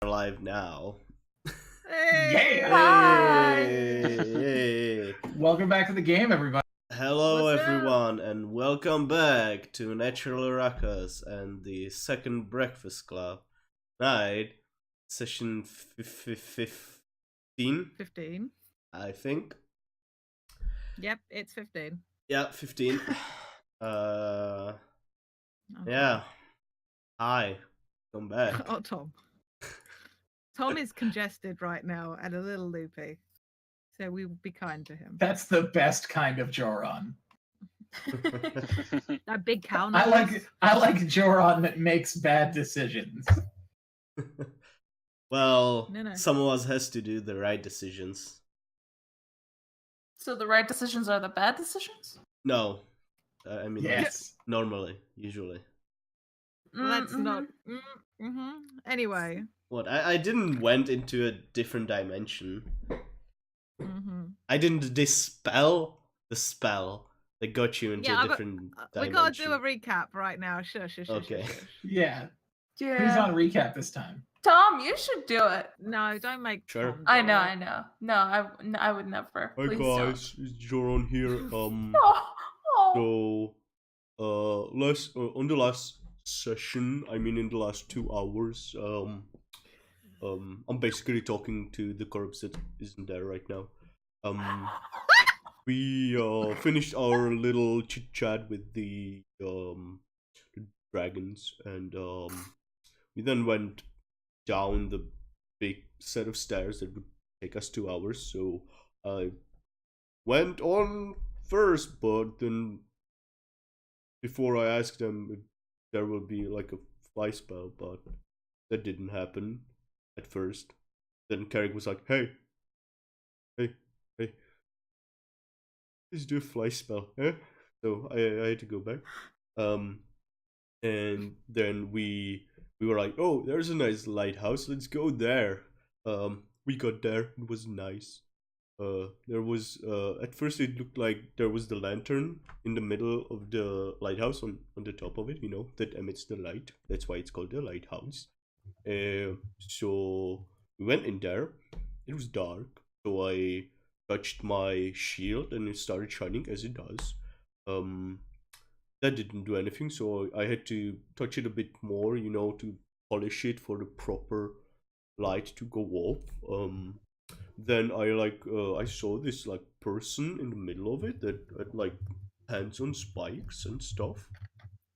Live now. Yeah! Hi! Hey. Welcome back to the game, everybody. Hello What's up? everyone and welcome back to Natural Ruckus and the second Breakfast Club night, session 15, 15. I think. Yep, it's 15. Yeah, 15. Okay. Yeah. Hi. Come back. Oh, Tom. Tom is congested right now and a little loopy. So we will be kind to him. That's the best kind of Joron. That big cow I nose. like Joron that makes bad decisions. Well, No. some of us has to do the right decisions. So the right decisions are the bad decisions? No. I mean, Yes. normally, usually. Well, that's not. Anyway. What? I didn't went into a different dimension. I didn't dispel the spell that got you into a different dimension. We gotta do a recap right now. Shush. Okay. Yeah. Who's Yeah. on recap this time? Tom, you should do it. No, don't make Sure. Tom do I know, it. I know. No, I would never. Hi Please guys, it's Joron here. Don't. On the last session, I mean in the last 2 hours, I'm basically talking to the corpse that isn't there right now. We finished our little chit chat with the dragons, and we then went down the big set of stairs that would take us 2 hours. So I went on first, but then before I asked them if there will be like a fly spell, but that didn't happen at first. Then Carrick was like, hey, let's do a fly spell, eh? So I had to go back. And then we were like, oh, there's a nice lighthouse, let's go there. We got there, it was nice. There was at first it looked like there was the lantern in the middle of the lighthouse on the top of it, you know, that emits the light. That's why it's called the lighthouse. So we went in there. It was dark, so I touched my shield and it started shining as it does. That didn't do anything, so I had to touch it a bit more, you know, to polish it for the proper light to go off. Then I saw this like person in the middle of it that had like hands on spikes and stuff.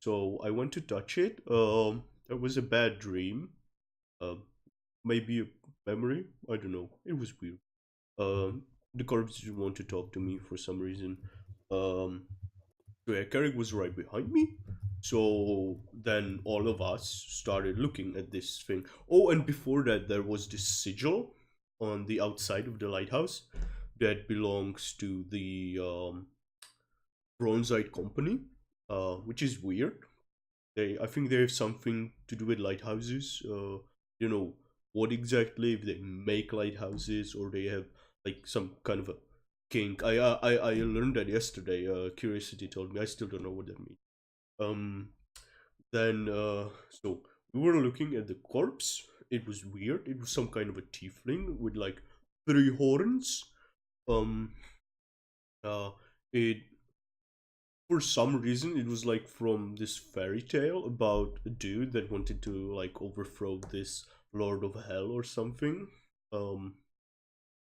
So I went to touch it. It was a bad dream. Maybe a memory. I don't know. It was weird. The corpse didn't want to talk to me for some reason. So yeah, Carrick was right behind me. So then all of us started looking at this thing. Oh, and before that, there was this sigil on the outside of the lighthouse that belongs to the Bronzite Company, which is weird. I think they have something to do with lighthouses. You know what exactly, if they make lighthouses or they have like some kind of a kink. I learned that yesterday. Curiosity told me. I still don't know what that means. So we were looking at the corpse. It was weird. It was some kind of a tiefling with like 3 horns. It for some reason it was like from this fairy tale about a dude that wanted to like overthrow this Lord of Hell or something.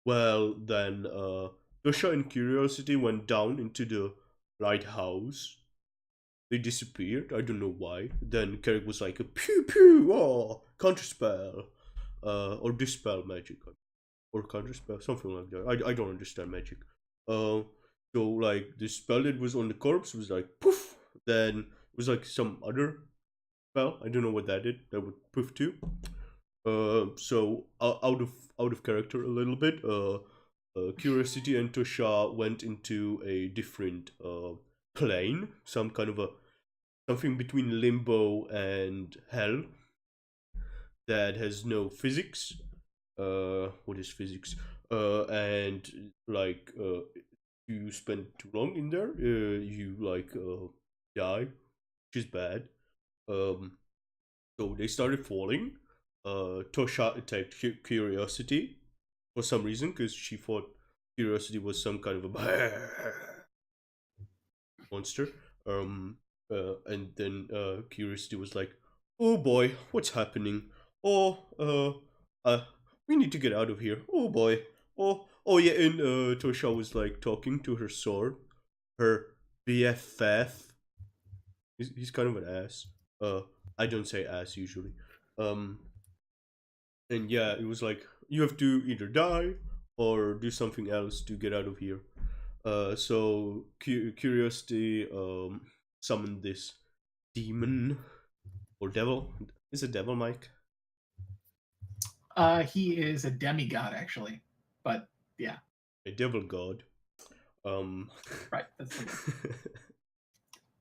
Well then Tosha and Curiosity went down into the lighthouse. They disappeared. I don't know why. Then Carrick was like, pew pew, oh, counterspell. Or dispel magic. Or counterspell, something like that. I don't understand magic. So like the spell that was on the corpse was like poof. Then it was like some other spell. I don't know what that did. That would poof too. So out of character a little bit. Curiosity and Tosha went into a different plane, some kind of a something between limbo and hell that has no physics. What is physics? And like you spend too long in there, you like die, which is bad. So they started falling. Tosha attacked Curiosity for some reason because she thought Curiosity was some kind of a monster. And then Curiosity was like, "Oh boy, what's happening? Oh, we need to get out of here. Oh boy. Oh yeah." And Tosha was like talking to her sword, her BFF. He's kind of an ass. I don't say ass usually. Um, and yeah, it was like you have to either die or do something else to get out of here. So Curiosity summoned this demon or devil. Is it devil, Mike? He is a demigod, actually. But yeah, A devil god. right. That's the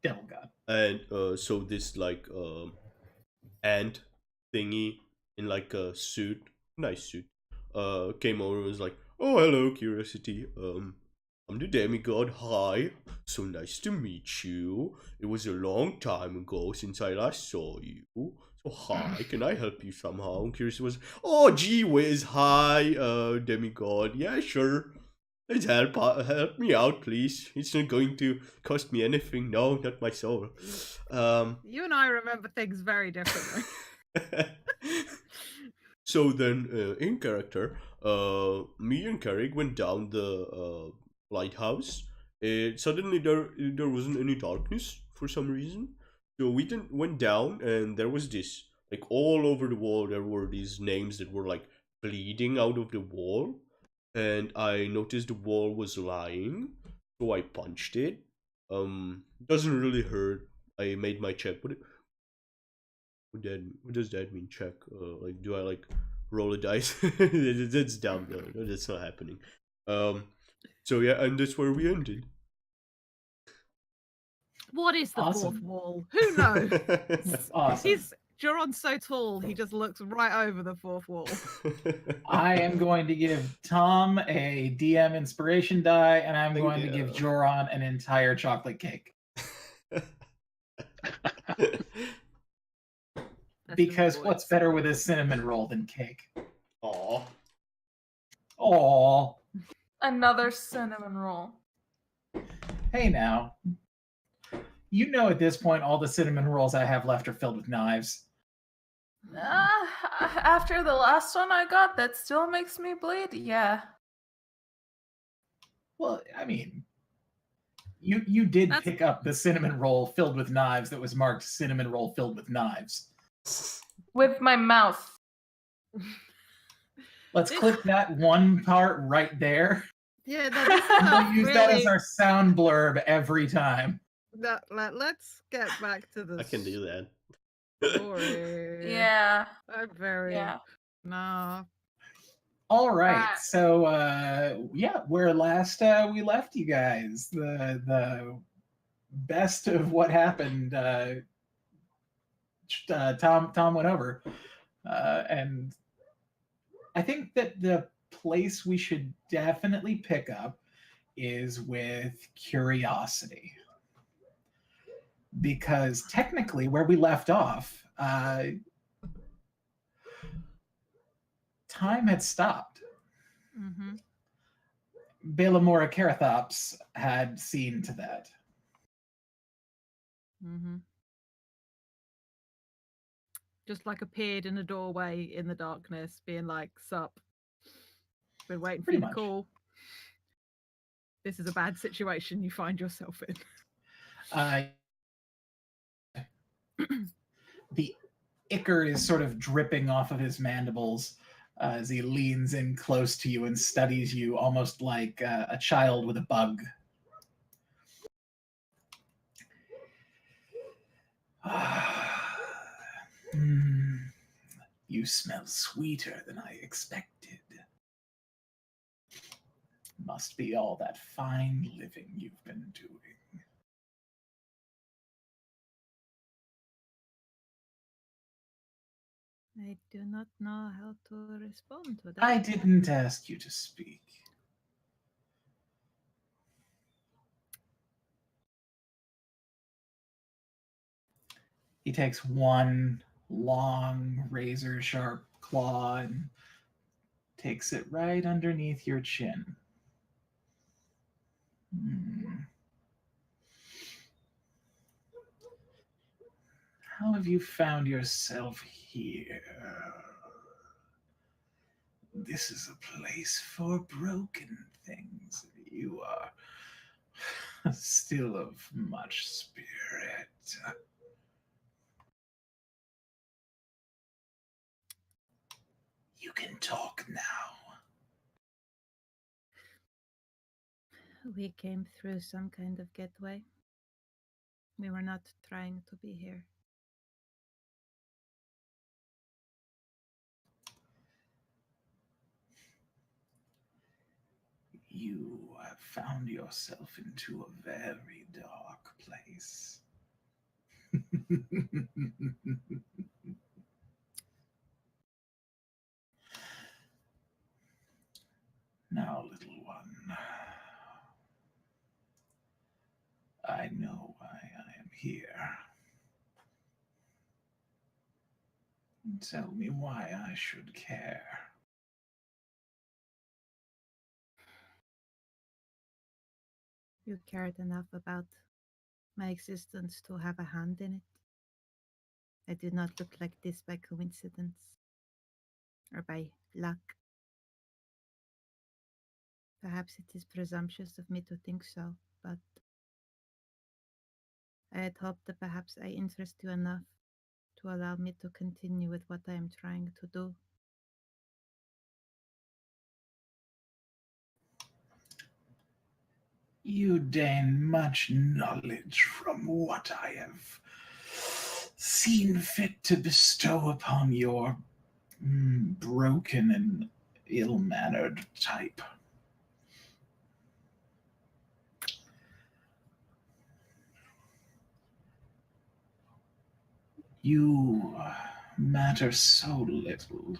devil god. And so this like ant thingy in like a suit, nice suit, came over and was like, "Oh, hello, Curiosity. I'm the demigod. Hi. So nice to meet you. It was a long time ago since I last saw you. So hi, can I help you somehow?" And Curiosity was, "Oh, gee whiz, hi, demigod. Yeah, sure. Let's help me out, please. It's not going to cost me anything. No, not my soul." You and I remember things very differently. So then, in character, me and Carrick went down the lighthouse. Suddenly, there wasn't any darkness for some reason. So we then went down, and there was this like all over the wall. There were these names that were like bleeding out of the wall, and I noticed the wall was lying, so I punched it. Doesn't really hurt. I made my check. What does that mean? Check. Like, do I like roll a dice? That's dumb. No, that's not happening. So yeah, and that's where we ended. What is the fourth Awesome. wall? Who knows? That's awesome. Joron's so tall, he just looks right over the fourth wall. I am going to give Tom a DM inspiration die, and I'm going to give Joron an entire chocolate cake. Because what's better with a cinnamon roll than cake? Aw. Aw. Another cinnamon roll. Hey now. You know at this point all the cinnamon rolls I have left are filled with knives. After the last one I got, that still makes me bleed. Yeah. Well, I mean, you did pick up the cinnamon roll filled with knives that was marked cinnamon roll filled with knives. With my mouth. Let's click that one part right there. Yeah, we'll use that as our sound blurb every time. Let's get back to the I can do that. story. Yeah. I'm very... Yeah. Nah. All right. So, yeah, where last we left you guys, the best of what happened, Tom went over. And I think that the place we should definitely pick up is with Curiosity. Because technically, where we left off, time had stopped. Mm-hmm. Balamora Carathops had seen to that. Mm-hmm. Just like appeared in a doorway in the darkness, being like, "Sup? Been waiting for you to call. This is a bad situation you find yourself in." The ichor is sort of dripping off of his mandibles as he leans in close to you and studies you almost like a child with a bug. You smell sweeter than I expected. Must be all that fine living you've been doing. I do not know how to respond to that. I didn't ask you to speak. He takes one long, razor-sharp claw and takes it right underneath your chin. How have you found yourself here? This is a place for broken things. You are still of much spirit. You can talk now. We came through some kind of gateway. We were not trying to be here. You have found yourself into a very dark place. Now, little one, I know why I am here. Tell me why I should care. You cared enough about my existence to have a hand in it. I did not look like this by coincidence or by luck. Perhaps it is presumptuous of me to think so, but I had hoped that perhaps I interest you enough to allow me to continue with what I am trying to do. You gain much knowledge from what I have seen fit to bestow upon your broken and ill-mannered type. You matter so little.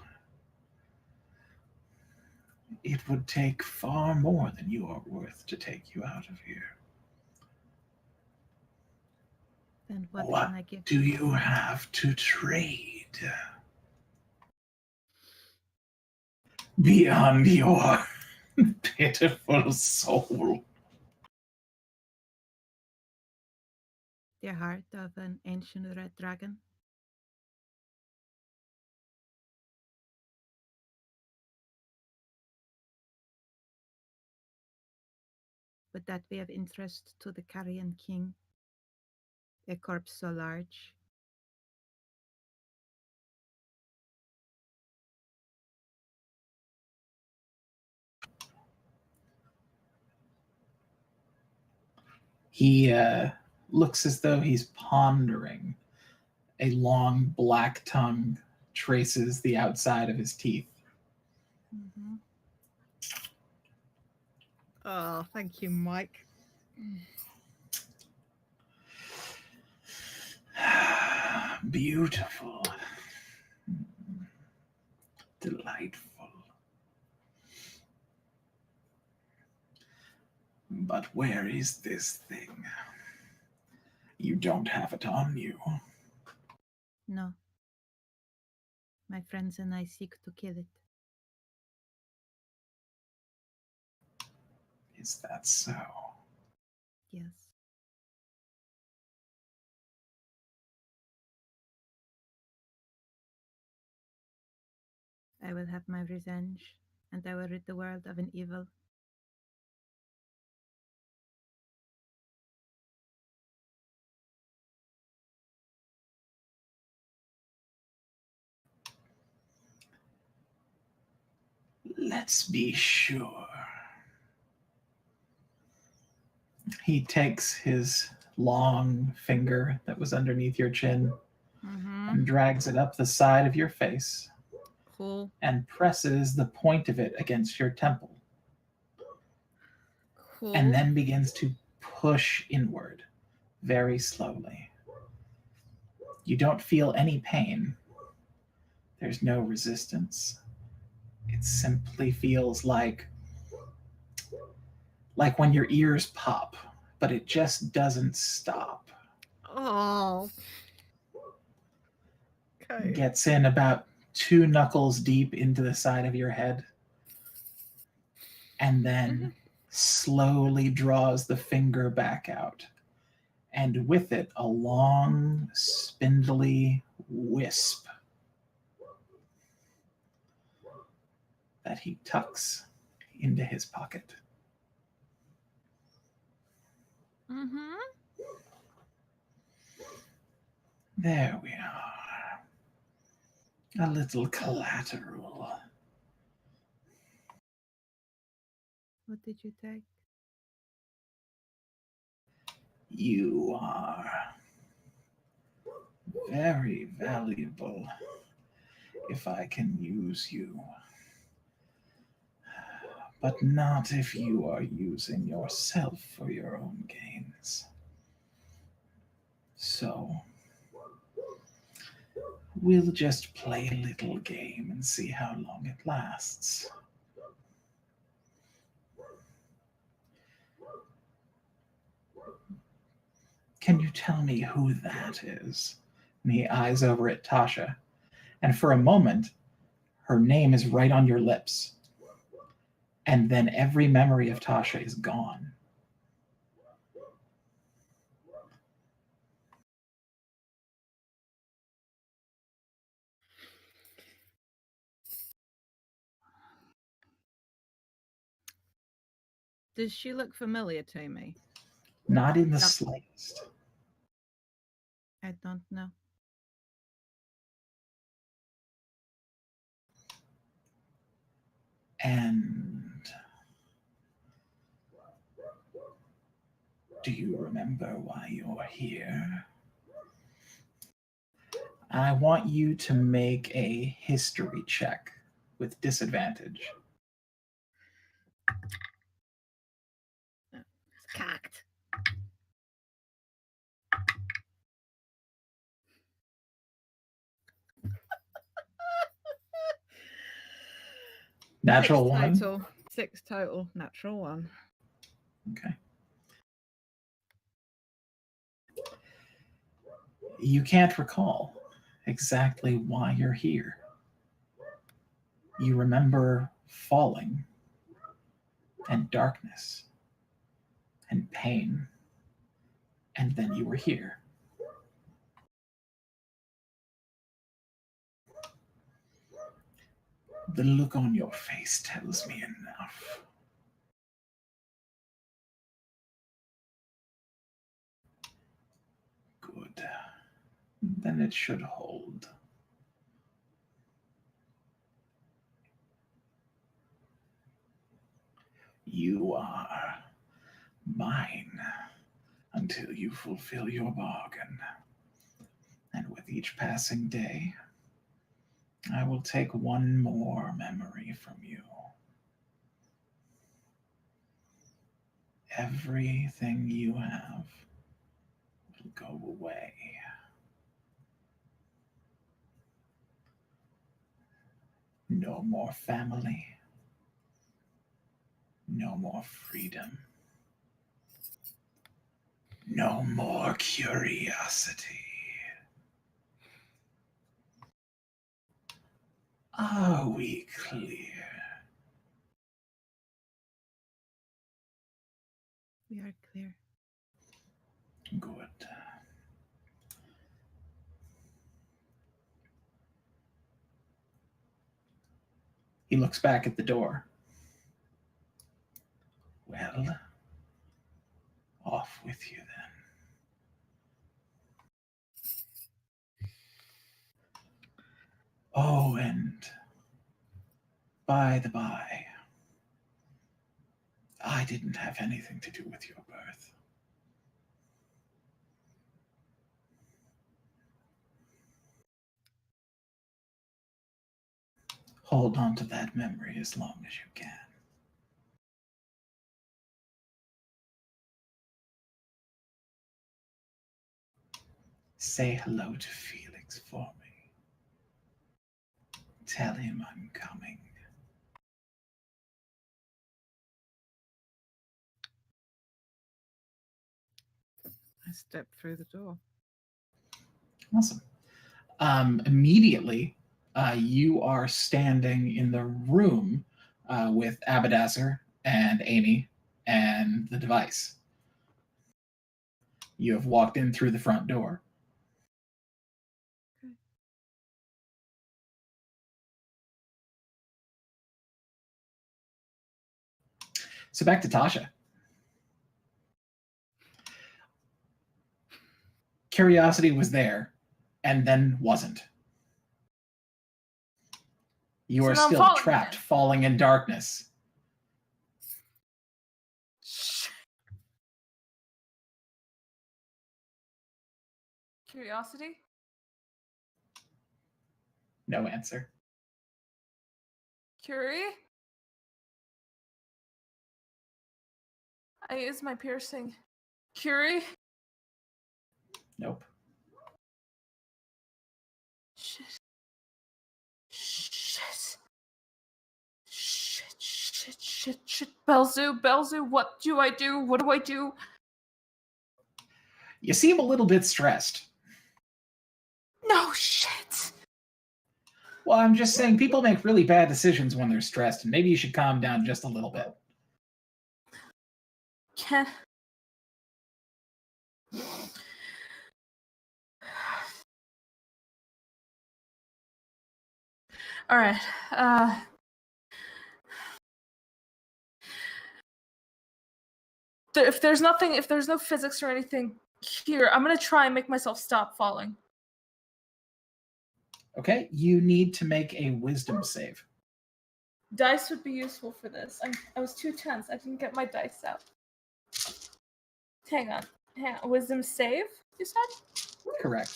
It would take far more than you are worth to take you out of here. Then what What can I give do you have to trade? Beyond your pitiful soul. The heart of an ancient red dragon? Would that be of interest to the Carrion King? A corpse so large? He looks as though he's pondering. A long black tongue traces the outside of his teeth. Mm-hmm. Oh, thank you, Mike. Beautiful. Delightful. But where is this thing? You don't have it on you. No. My friends and I seek to kill it. Is that so? Yes. I will have my revenge, and I will rid the world of an evil. Let's be sure. He takes his long finger that was underneath your chin and drags it up the side of your face. Cool. And presses the point of it against your temple. Cool. And then begins to push inward very slowly. You don't feel any pain. There's no resistance. It simply feels like when your ears pop, but it just doesn't stop. Oh. Okay. Gets in about 2 knuckles deep into the side of your head, and then slowly draws the finger back out, and with it a long, spindly wisp that he tucks into his pocket. Mm-hmm. There we are. A little collateral. What did you take? You are very valuable if I can use you, but not if you are using yourself for your own gains. So, we'll just play a little game and see how long it lasts. Can you tell me who that is? And he eyes over at Tasha, and for a moment, her name is right on your lips. And then every memory of Tasha is gone. Does she look familiar to me? Not in the Yep. slightest. I don't know. And do you remember why you're here? I want you to make a history check with disadvantage. It's cocked. Natural one? Total. 6 total. Natural 1. Okay. You can't recall exactly why you're here. You remember falling and darkness and pain, and then you were here. The look on your face tells me enough. Good. Then it should hold. You are mine until you fulfill your bargain. And with each passing day, I will take one more memory from you. Everything you have will go away. No more family. No more freedom. No more curiosity. Are we clear? We are clear. Good. He looks back at the door. Well, off with you then. Oh, and by the by, I didn't have anything to do with your birth. Hold on to that memory as long as you can. Say hello to Felix for me. Tell him I'm coming. I step through the door. Awesome. Immediately, you are standing in the room with Abadazar and Amy and the device. You have walked in through the front door. So back to Tasha. Curiosity was there and then wasn't. You So are now I'm still falling trapped, again. falling in darkness. Curiosity? No answer. Curie? I use my piercing. Curie? Nope. Shit. Shit. Shit, shit, shit, shit. Belzu, what do I do? What do I do? You seem a little bit stressed. No shit. Well, I'm just saying people make really bad decisions when they're stressed, and maybe you should calm down just a little bit. Can... All right. If there's no physics or anything here, I'm gonna try and make myself stop falling. Okay, you need to make a wisdom save. Dice would be useful for this. I was too tense. I didn't get my dice out. Hang on. Wisdom save, you said? Correct.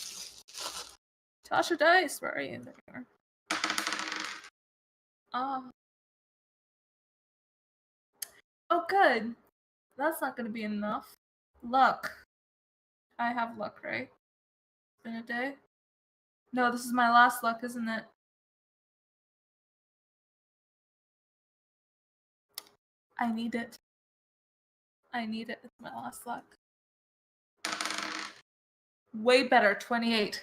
Tasha dice, where are you? There you are. Oh, good. That's not gonna be enough. Luck. I have luck, right? It's been a day? No, this is my last luck, isn't it? I need it. It's my last luck. Way better, 28.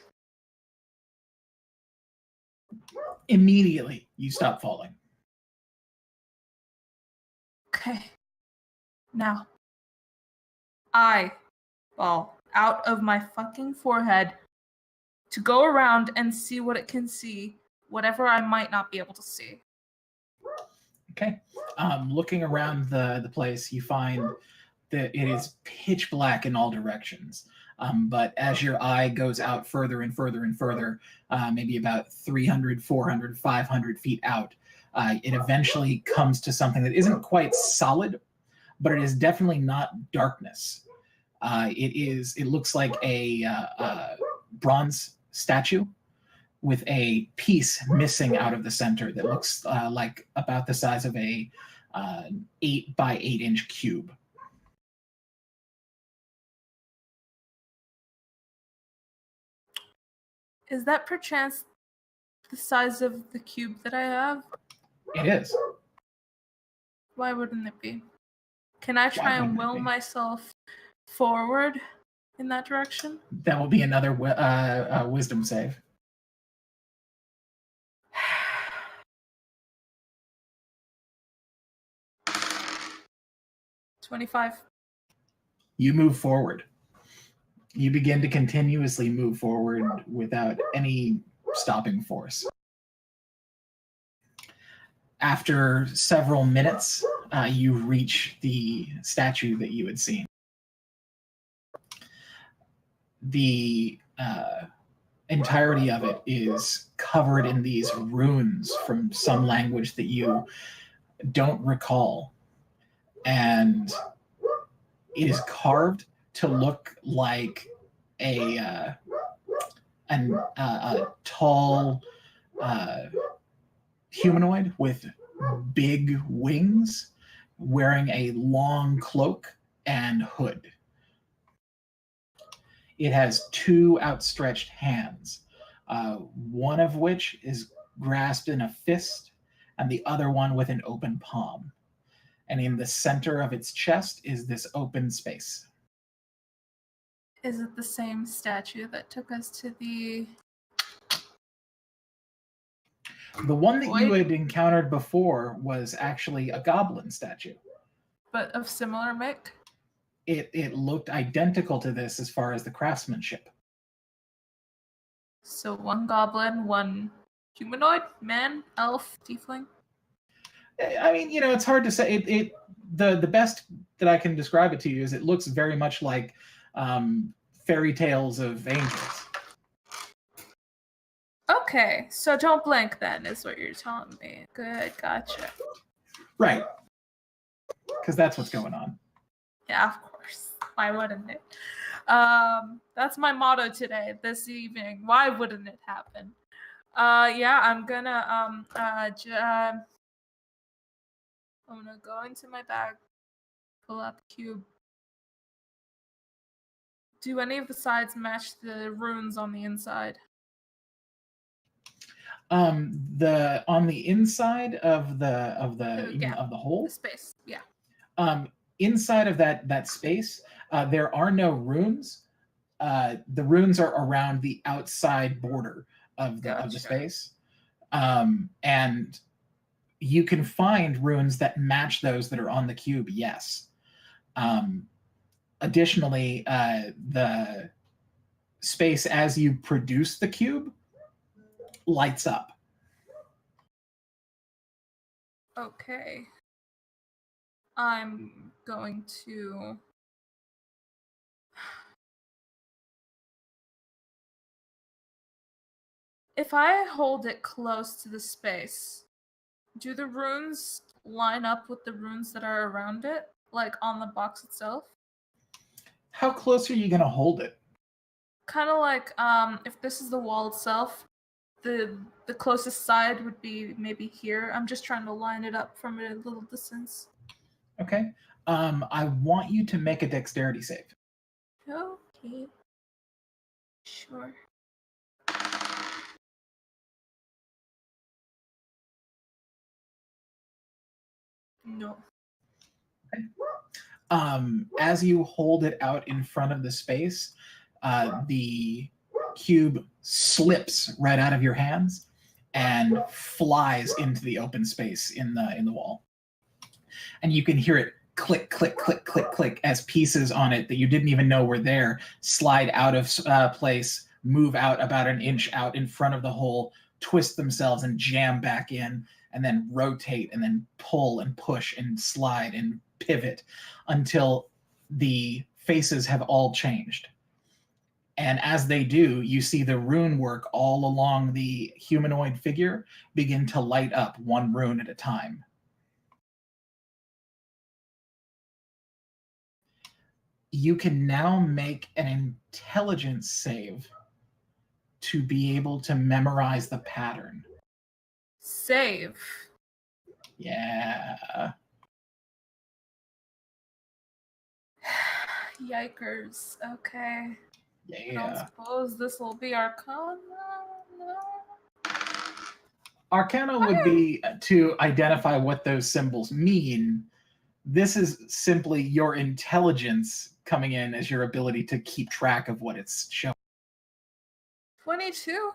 Immediately, you stop falling. Okay. Now, I fall out of my fucking forehead to go around and see what it can see, whatever I might not be able to see. Okay. Looking around the place, you find that it is pitch black in all directions. But as your eye goes out further and further and further, maybe about 300, 400, 500 feet out, it eventually comes to something that isn't quite solid, but it is definitely not darkness. It looks like a bronze statue with a piece missing out of the center that looks like about the size of a 8 by 8 inch cube. Is that perchance the size of the cube that I have? It is. Why wouldn't it be? Can I try and will myself forward in that direction? That will be another wisdom save. 25. You move forward. You begin to continuously move forward without any stopping force. After several minutes, you reach the statue that you had seen. The entirety of it is covered in these runes from some language that you don't recall. And it is carved to look like a tall humanoid with big wings, wearing a long cloak and hood. It has two outstretched hands, one of which is grasped in a fist and the other one with an open palm. And in the center of its chest is this open space. Is it the same statue that took us to the... The one that you Void? had encountered before was actually a goblin statue. But of similar make? It looked identical to this as far as the craftsmanship. So one goblin, one humanoid, man, elf, tiefling. I mean, it's hard to say. The best that I can describe it to you is it looks very much like fairy tales of angels. Okay, so don't blink then, is what you're telling me. Good, gotcha. Right. Because that's what's going on. Yeah, of course. Why wouldn't it? That's my motto today, this evening. Why wouldn't it happen? Yeah, I'm gonna go into my bag, pull out the cube. Do any of the sides match the runes on the inside? On the inside of the hole, The space. Yeah. inside of that space, there are no runes. The runes are around the outside border of the Gotcha. space, and you can find runes that match those that are on the cube. Yes. Additionally, the space as you produce the cube lights up. Okay. I'm going to... If I hold it close to the space, do the runes line up with the runes that are around it? Like on the box itself? How close are you going to hold it? Kind of like if this is the wall itself, the closest side would be maybe here. I'm just trying to line it up from a little distance. Okay. I want you to make a dexterity save. Okay. Sure. No. Okay. As you hold it out in front of the space, the cube slips right out of your hands and flies into the open space in the wall. And you can hear it click, click, click, click, click as pieces on it that you didn't even know were there slide out of place, move out about an inch out in front of the hole, twist themselves and jam back in, and then rotate and then pull and push and slide and pivot until the faces have all changed. And as they do, you see the rune work all along the humanoid figure begin to light up one rune at a time. You can now make an intelligence save to be able to memorize the pattern. Save. Yeah. Yikers. Okay. I don't Yeah. suppose this will be Arcana? No. Arcana would be to identify what those symbols mean. This is simply your intelligence coming in as your ability to keep track of what it's showing. 22?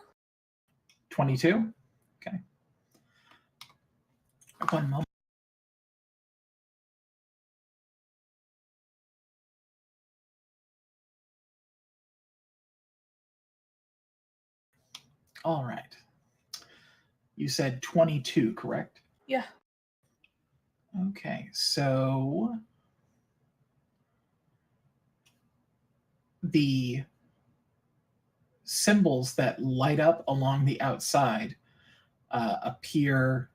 22? Okay. 1 moment. All right. You said 22, correct? Yeah. Okay, so the symbols that light up along the outside appear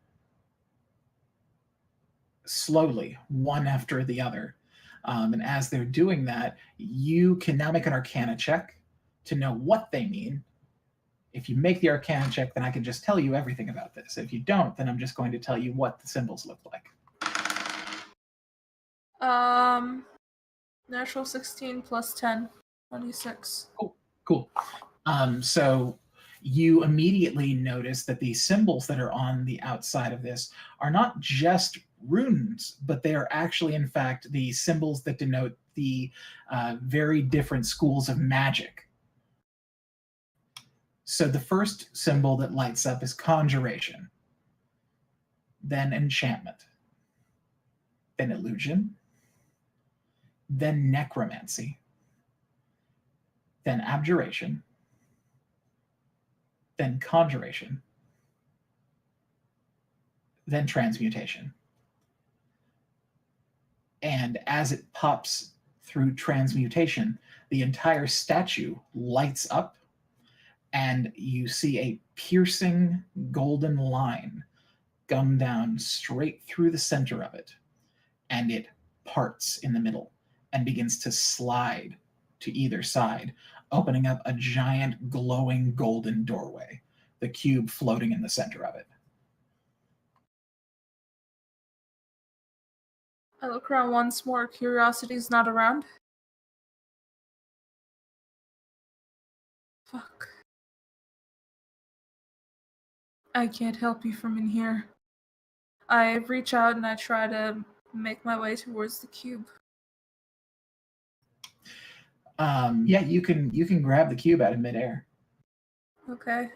slowly, one after the other. And as they're doing that, you can now make an Arcana check to know what they mean. If you make the Arcana check, then I can just tell you everything about this. If you don't, then I'm just going to tell you what the symbols look like. Natural 16 plus 10, 26. Cool. So you immediately notice that the symbols that are on the outside of this are not just runes, but they are actually, in fact, the symbols that denote the very different schools of magic. So the first symbol that lights up is conjuration. then enchantment, then illusion, then necromancy, then abjuration, then conjuration, then transmutation. And as it pops through transmutation, the entire statue lights up, and you see a piercing golden line come down straight through the center of it, and it parts in the middle and begins to slide to either side, opening up a giant glowing golden doorway, the cube floating in the center of it. I look around once more. Curiosity's not around. Fuck. I can't help you from in here. I reach out and I try to make my way towards the cube. Yeah, you can grab the cube out of midair. Okay.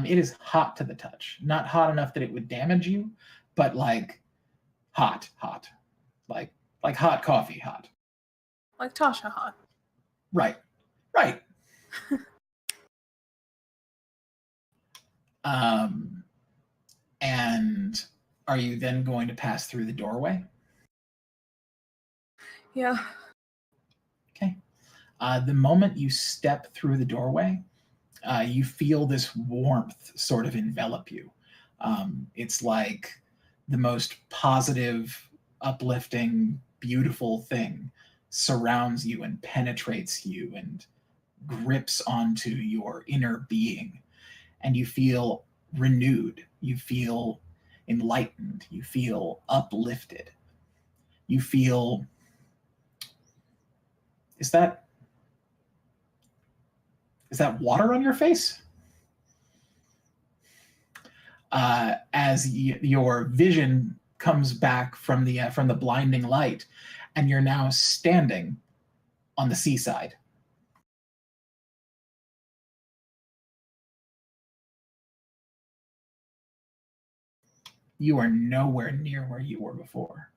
It is hot to the touch. Not hot enough that it would damage you, but like hot. Like hot coffee hot. Like Tasha hot. Right. And are you then going to pass through the doorway? Yeah. Okay. The moment you step through the doorway, you feel this warmth sort of envelop you. It's like the most positive, uplifting, beautiful thing surrounds you and penetrates you and grips onto your inner being. And you feel renewed. You feel enlightened. You feel uplifted. You feel... Is that water on your face? As your vision comes back from the blinding light, and you're now standing on the seaside. You are nowhere near where you were before.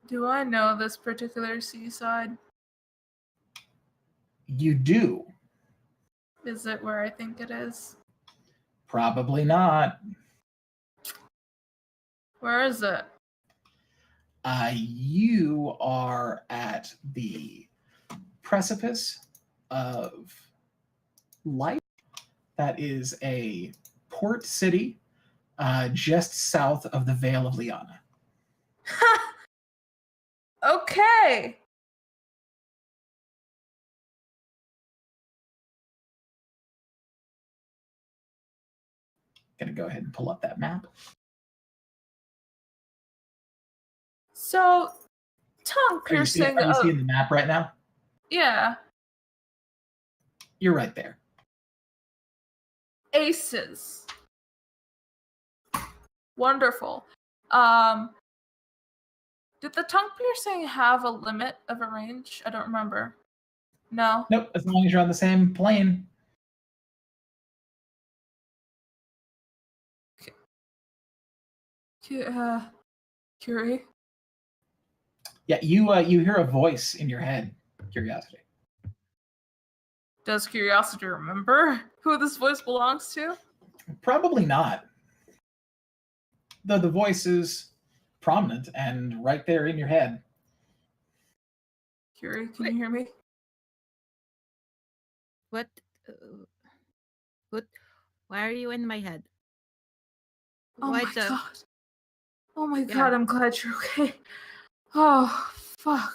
Do I know this particular seaside? You do. Is it where I think it is? Probably not. Where is it? You are at the precipice of light. That is a port city just south of the Vale of Liana. Okay. Gonna go ahead and pull up that map. So, tongue Are you piercing. seeing the map right now? Yeah. You're right there. Aces. Wonderful. Did the tongue piercing have a limit of a range? I don't remember. No. Nope, as long as you're on the same plane. Curie? Yeah, you hear a voice in your head. Curiosity. Does Curiosity remember who this voice belongs to? Probably not. Though the voice is prominent and right there in your head. Curie, can you hear me? What? What? Why are you in my head? Oh Why my the- god. Oh my Yeah. god, I'm glad you're okay. Oh, fuck.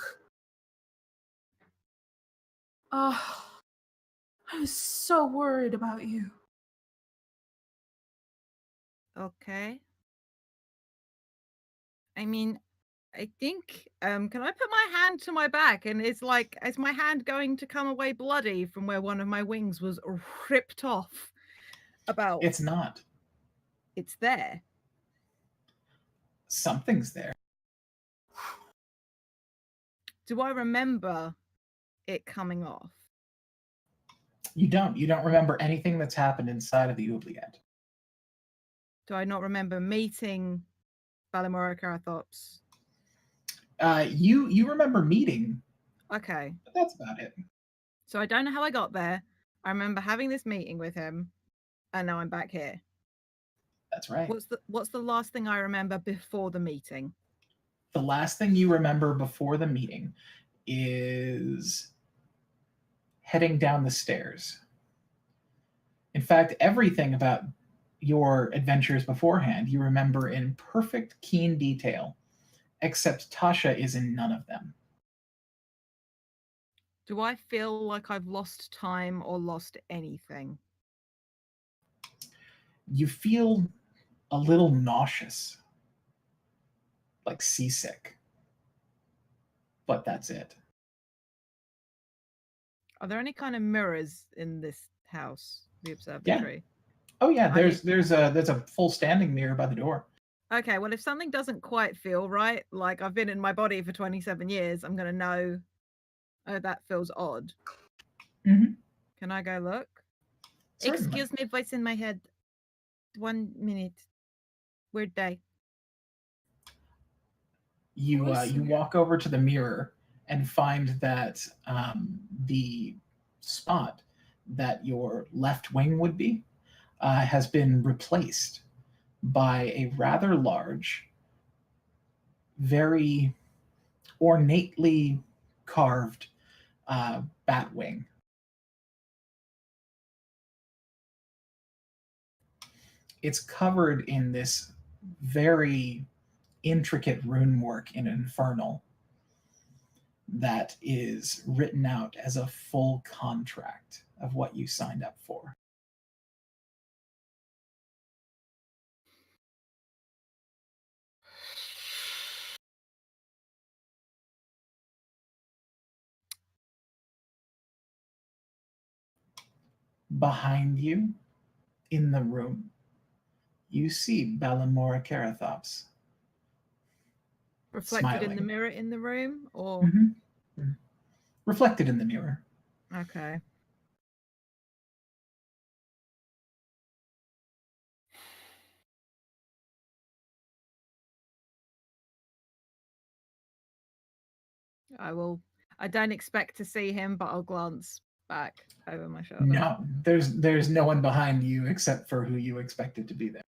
Oh, I was so worried about you. Okay. I mean, I think, can I put my hand to my back? And it's like, is my hand going to come away bloody from where one of my wings was ripped off? It's not. It's there. Something's there. Do I remember it coming off? You don't remember anything that's happened inside of the oubliette. Do I not remember meeting Valimora Karathops? You remember meeting, Okay. but that's about it. So I don't know how I got there. I remember having this meeting with him, and now I'm back here. That's right. What's the last thing I remember before the meeting? The last thing you remember before the meeting is heading down the stairs. In fact, everything about your adventures beforehand you remember in perfect, keen detail, except Tasha is in none of them. Do I feel like I've lost time or lost anything? You feel a little nauseous, like seasick, but that's it. Are there any kind of mirrors in this house, the observatory? Oh yeah, I need- there's a full standing mirror by the door. Okay, well, if something doesn't quite feel right, like I've been in my body for 27 years, I'm going to know, oh, that feels odd. Mm-hmm. Can I go look? Certainly. Excuse me, voice in my head. 1 minute. Weird day. You Voice you in- walk over to the mirror and find that the spot that your left wing would be has been replaced by a rather large, very ornately carved bat wing. It's covered in this very intricate rune work in Infernal that is written out as a full contract of what you signed up for. Behind you, in the room, you see Balamora Karathops. Reflected in the Smiling. mirror in the room, or Mm-hmm. Reflected in the mirror. okay. I don't expect to see him, but I'll glance back over my shoulder. No, there's no one behind you except for who you expected to be there.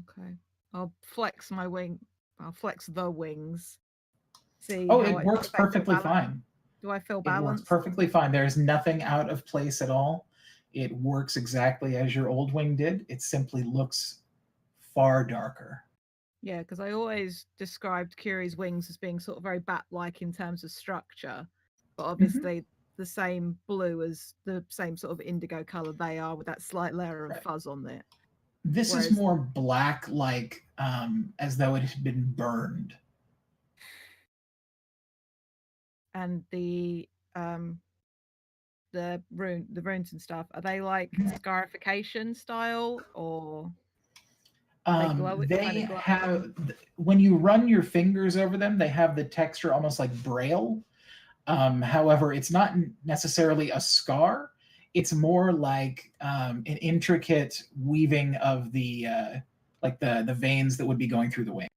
Okay. I'll flex my wing. I'll flex the wings. See Oh, how it works if I feel perfectly balanced. fine. Do I feel It works balanced? perfectly fine. There's nothing out of place at all. It works exactly as your old wing did. It simply looks far darker. Yeah, because I always described Curie's wings as being sort of very bat-like in terms of structure, but obviously the same blue as the same sort of indigo color they are, with that slight layer of Right. fuzz on it. This Whereas- is more black, like as though it had been burned. And the runes and stuff, are they like scarification style, or they glow? They have, when you run your fingers over them, they have the texture almost like braille. However, it's not necessarily a scar. It's more like an intricate weaving of the like the veins that would be going through the wing.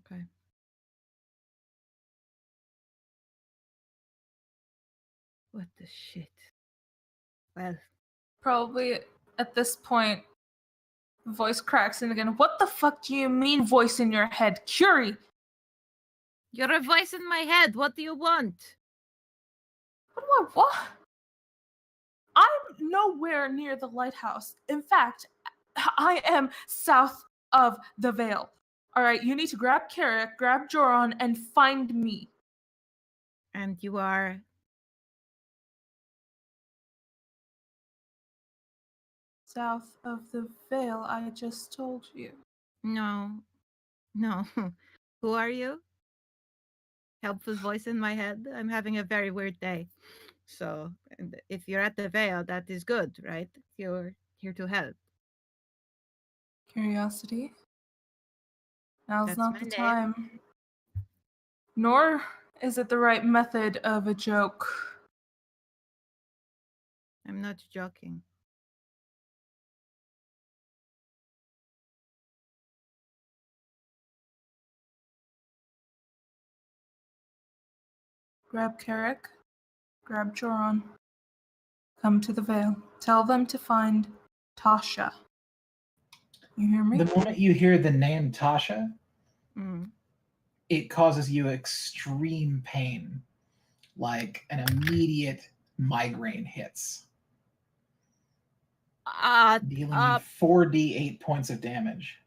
Okay. What the shit? Well, Probably at this point, voice cracks in again. What the fuck do you mean, voice in your head? Curie! you're a voice in my head. What do you want? What? I'm nowhere near the lighthouse. In fact, I am south of the Vale. All right, you need to grab Carrick, grab Joron, and find me. And you are South of the Vale, I just told you. no. Who are you? Helpful voice in my head. I'm having a very weird day. So, and if you're at the Vale, that is good, right? You're here to help. Curiosity. Now's That's not my the name. time. Nor Is it the right method of a joke? I'm not joking. Grab Carrick. Grab Joran. Come to the Vale. Tell them to find Tasha. You hear me? The moment you hear the name Tasha, Mm. it causes you extreme pain, like an immediate migraine hits, dealing you 4d8 points of damage.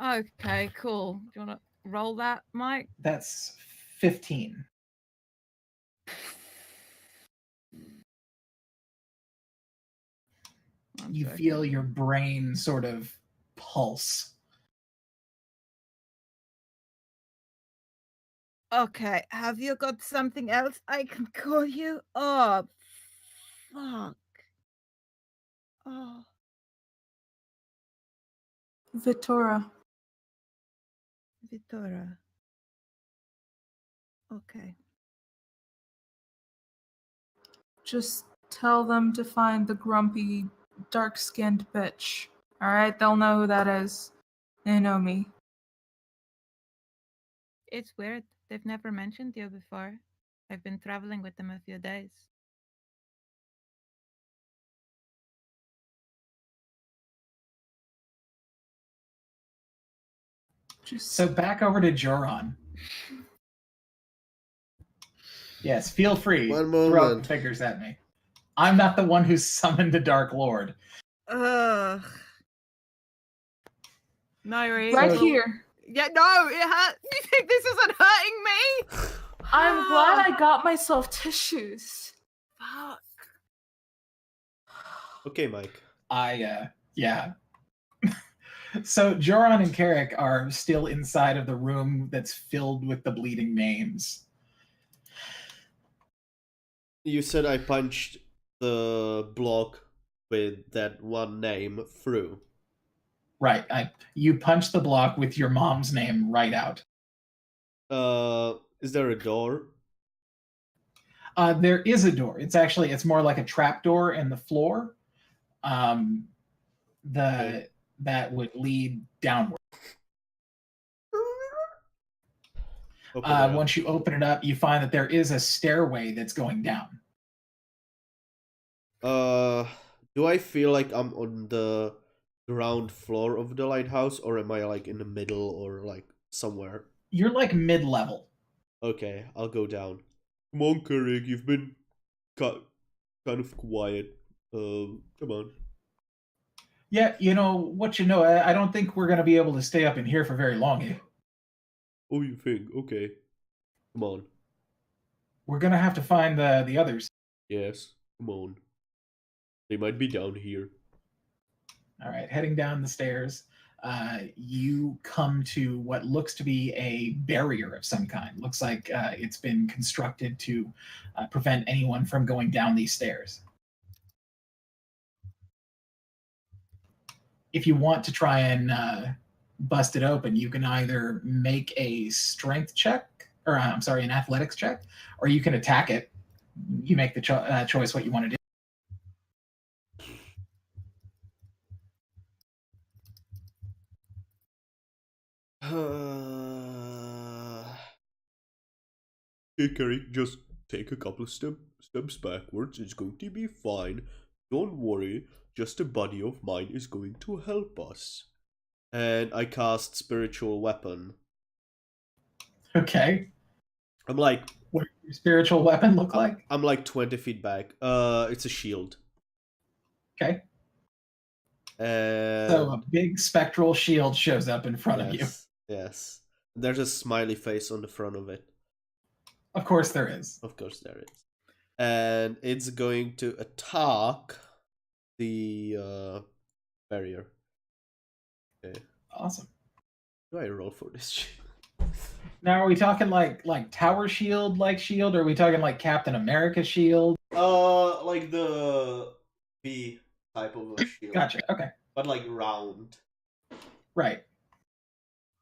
Okay, cool. Do you want to roll that, Mike? That's 15. You feel your brain sort of pulse. Okay, have you got something else I can call you? Oh, fuck. Oh. Vitora. Vitora. Okay. Just tell them to find the grumpy, dark-skinned bitch. Alright, they'll know who that is. They know me. It's weird. They've never mentioned you before. I've been traveling with them a few days. So back over to Joran. Yes, feel free. One Throw moment. figures at me. I'm not the one who summoned the Dark Lord. Ugh. Nairi. Right So- here. Yeah, no, it hurt. You think this isn't hurting me? I'm glad I got myself tissues. Fuck. Okay, Mike. Yeah. So Joran and Carrick are still inside of the room that's filled with the bleeding names. You said I punched the block with that one name through. Right. You punch the block with your mom's name right out. Is there a door? There is a door. It's more like a trap door in the floor. That would lead downward. Open it up. Once you open it up, you find that there is a stairway that's going down. Do I feel like I'm on the ground floor of the lighthouse, or am I like in the middle or like somewhere? You're like mid-level. Okay, I'll go down. Come on, Carrick, you've been kind of quiet. Come on. Yeah, you know what you know. I don't think we're going to be able to stay up in here for very long. Oh, you think? Okay. Come on. We're going to have to find the others. Yes, come on. They might be down here. All right, heading down the stairs, you come to what looks to be a barrier of some kind. Looks like it's been constructed to prevent anyone from going down these stairs. If you want to try and bust it open, you can either make a strength check, or I'm sorry, an athletics check, or you can attack it. You make the choice what you want to do. Hey, Carrick, just take a couple of steps backwards. It's going to be fine. Don't worry. Just a buddy of mine is going to help us. And I cast Spiritual Weapon. Okay. I'm like... What does your spiritual weapon look like? I'm like 20 feet back. It's a shield. Okay. And... So a big spectral shield shows up in front of you. Yes. There's a smiley face on the front of it. Of course there is. Of course there is. And it's going to attack the barrier. Okay. Awesome. Do I roll for this shit? Now, are we talking like Tower Shield like shield, or are we talking like Captain America shield? Like the B type of a shield. Gotcha. Okay. But like round. Right.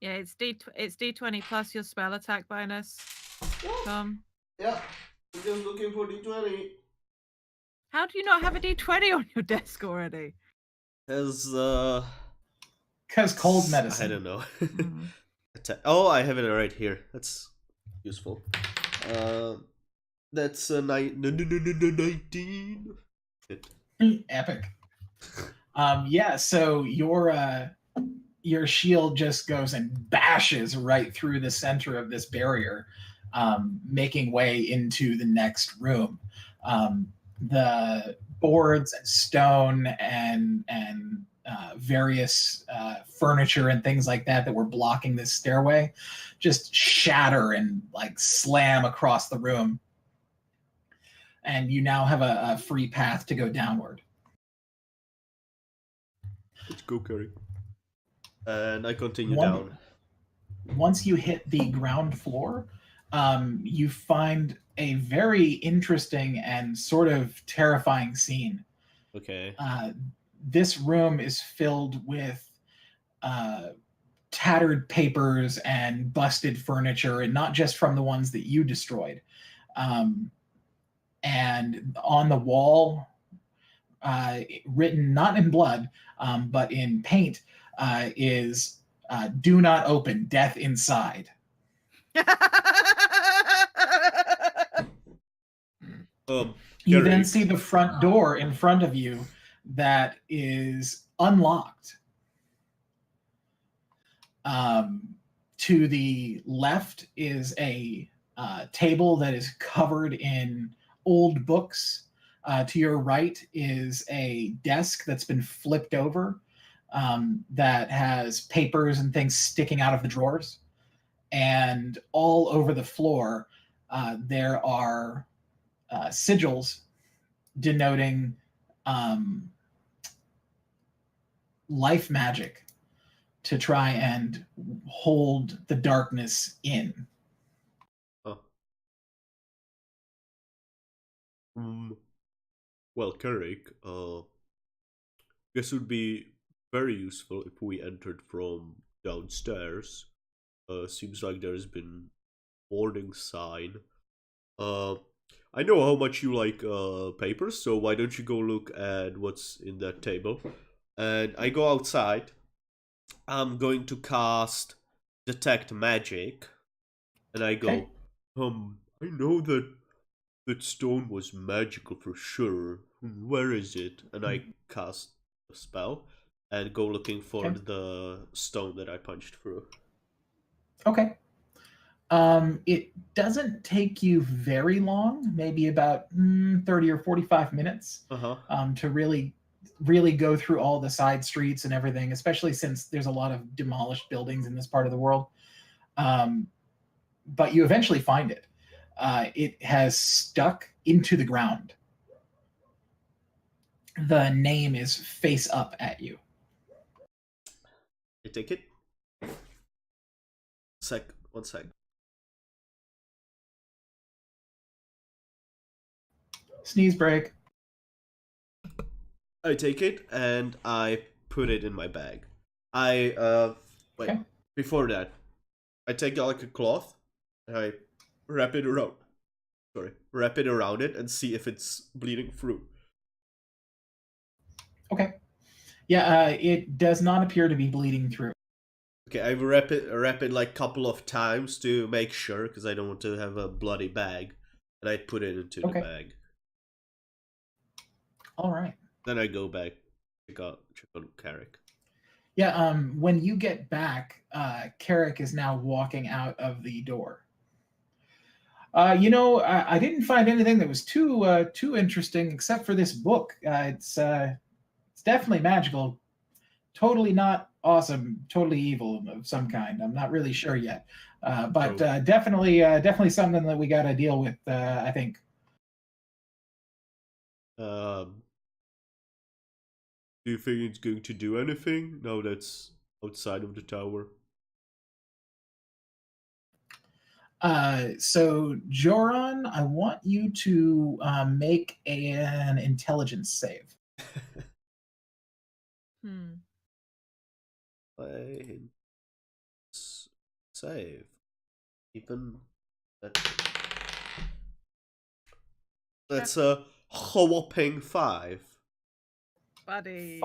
Yeah, it's D20 plus your spell attack bonus. Yeah, I'm just looking for D20. How do you not have a D20 on your desk already? As Because cold I medicine. don't know. Mm. Oh, I have it right here. That's useful. That's a 19. Good. Epic. Yeah, so your shield just goes and bashes right through the center of this barrier, making way into the next room. The boards and stone and various furniture and things like that were blocking this stairway just shatter and like slam across the room. And you now have a free path to go downward. Let's go, Curry. And I continue One, down. once you hit the ground floor, you find a very interesting and sort of terrifying scene. Okay. This room is filled with uh, tattered papers and busted furniture, and not just from the ones that you destroyed. Um, and on the wall, written not in blood, but in paint, is "Do not open, death inside." You then Curry. see the front door in front of you that is unlocked. To the left is a table that is covered in old books. To your right is a desk that's been flipped over that has papers and things sticking out of the drawers. And all over the floor, there are sigils denoting um, life magic to try and hold the darkness in. Oh. Well, Carrick, this would be very useful if we entered from downstairs. Seems like there's been warning sign. Uh, I know how much you like papers, so why don't you go look at what's in that table? And I go outside. I'm going to cast Detect Magic, and I go, Okay. I know that stone was magical for sure. Where is it? And I cast a spell and go looking for Okay. the stone that I punched through. Okay. It doesn't take you very long, maybe about 30 or 45 minutes, Uh-huh. to really go through all the side streets and everything, especially since there's a lot of demolished buildings in this part of the world. But you eventually find it. It has stuck into the ground. The name is face up at you. I take it. One sec. Sneeze break. I take it and I put it in my bag. I wait. Okay. Before that, I take like a cloth and I wrap it around. Wrap it around it and see if it's bleeding through. Okay. Yeah, it does not appear to be bleeding through. Okay, I wrap it like couple of times to make sure because I don't want to have a bloody bag, and I put it into the Okay. bag. All right. Then I go back check on Carrick. Yeah, when you get back, Carrick is now walking out of the door. I didn't find anything that was too interesting except for this book. It's definitely magical, totally not awesome, totally evil of some kind. I'm not really sure yet, but definitely something that we got to deal with. I think. Do you think it's going to do anything now that's outside of the tower? So Joran, I want you to make an intelligence save. I save even that That's a whopping 5. Buddy.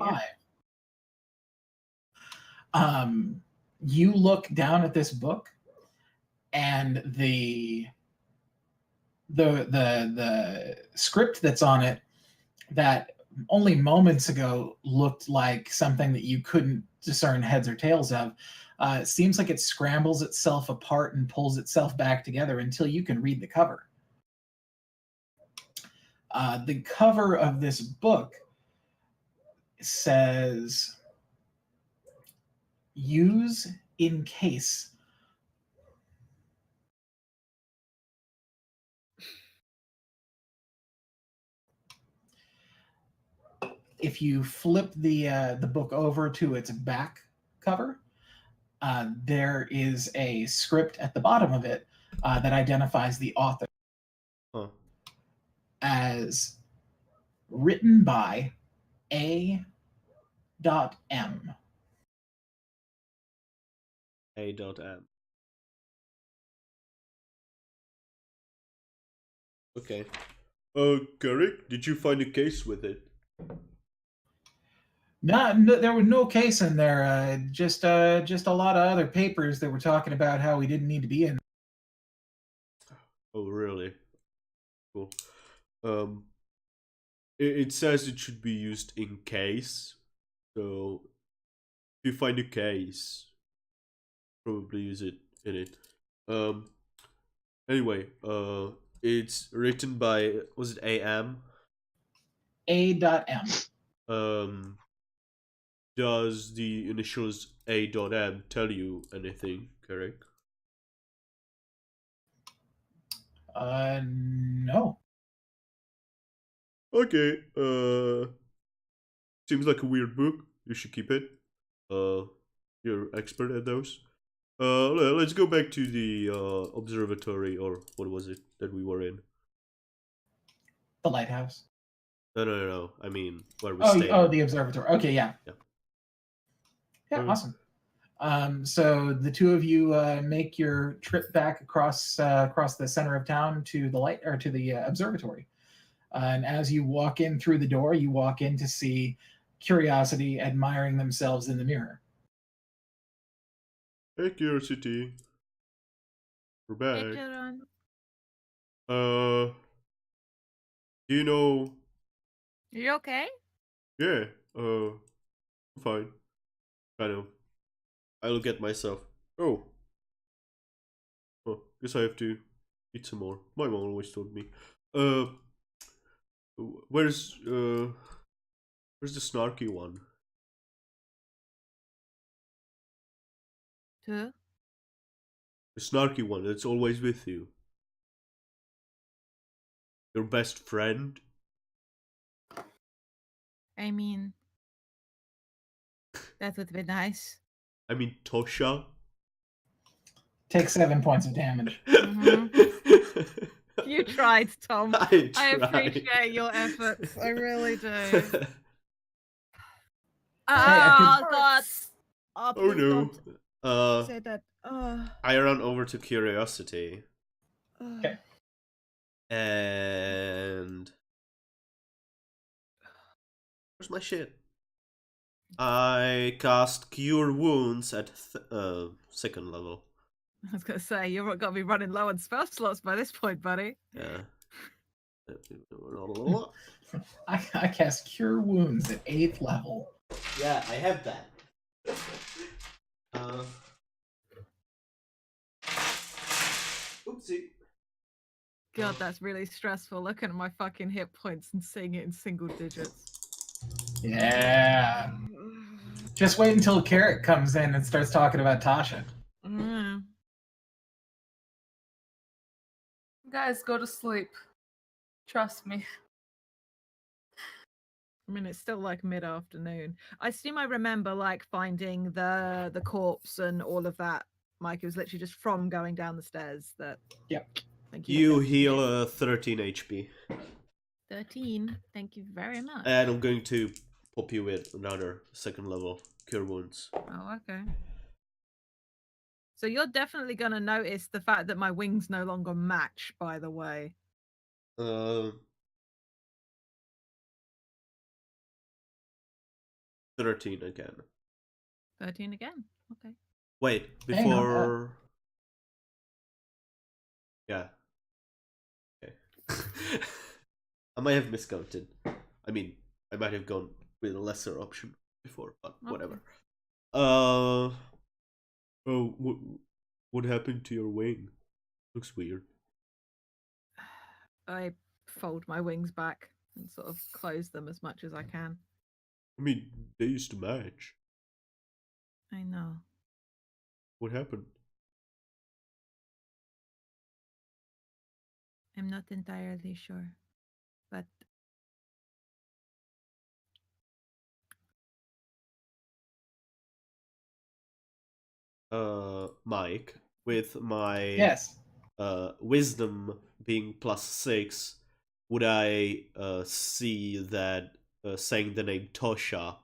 5. You look down at this book, and the script that's on it that only moments ago looked like something that you couldn't discern heads or tails of, it seems like it scrambles itself apart and pulls itself back together until you can read the cover. The cover of this book says, "Use in case." If you flip the book over to its back cover, there is a script at the bottom of it that identifies the author Huh. as written by A.M. A.M. Okay. Garrick, did you find a case with it? No, there was no case in there. Just a lot of other papers that were talking about how we didn't need to be in. Oh, really? Cool. It says it should be used in case. So, if you find a case, probably use it in it. Anyway, it's written by, was it A.M.? A.M. Does the initials A.M tell you anything, correct? No. Okay, seems like a weird book. You should keep it. You're expert at those. Let's go back to the observatory, or what was it that we were in? The lighthouse. No. I mean, where we Oh, stayed. the observatory. Okay, yeah. Yeah, awesome. So the two of you make your trip back across the center of town to the observatory. And as you walk in through the door, you walk in to see Curiosity admiring themselves in the mirror. Hey, Curiosity. We're Hey, back. children. Do you know? You okay? Yeah. I'm fine. Kind of. I look at myself. Oh. Guess I have to eat some more. My mom always told me. Where's the snarky one? Two? The snarky one that's always with you. Your best friend? I mean, that would be nice. I mean, Tosha? Take 7 points of damage. You tried, Tom. I I tried. appreciate your efforts. I really do. I Oh, God. Oh, Oh please no. don't say that. I run over to Curiosity. Okay. And where's my shit? I cast Cure Wounds at second level. I was gonna say you've got to be running low on spell slots by this point, buddy. Yeah. I cast Cure Wounds at 8th level. Yeah, I have that. Oopsie. God, that's really stressful. Looking at my fucking hit points and seeing it in single digits. Yeah. Just wait until Carrot comes in and starts talking about Tasha. Guys, go to sleep. Trust me. I mean, it's still like mid-afternoon. I assume I remember like finding the corpse and all of that. Mike, it was literally just from going down the stairs that. Yep. Thank You heal 13 HP. 13. Thank you very much. And I'm going to pop you with another second level Cure Wounds. Oh, okay. So you're definitely going to notice the fact that my wings no longer match, by the way. 13 again. 13 again. Okay. Wait, Hey, not bad. before. Yeah. Okay. I might have miscounted. I mean, I might have gone with a lesser option before, but whatever. Oh, what happened to your wing? Looks weird. I fold my wings back and sort of close them as much as I can. I mean, they used to match. I know. What happened? I'm not entirely sure. But Mike, with my Yes. wisdom being +6, would I see that saying the name Tosha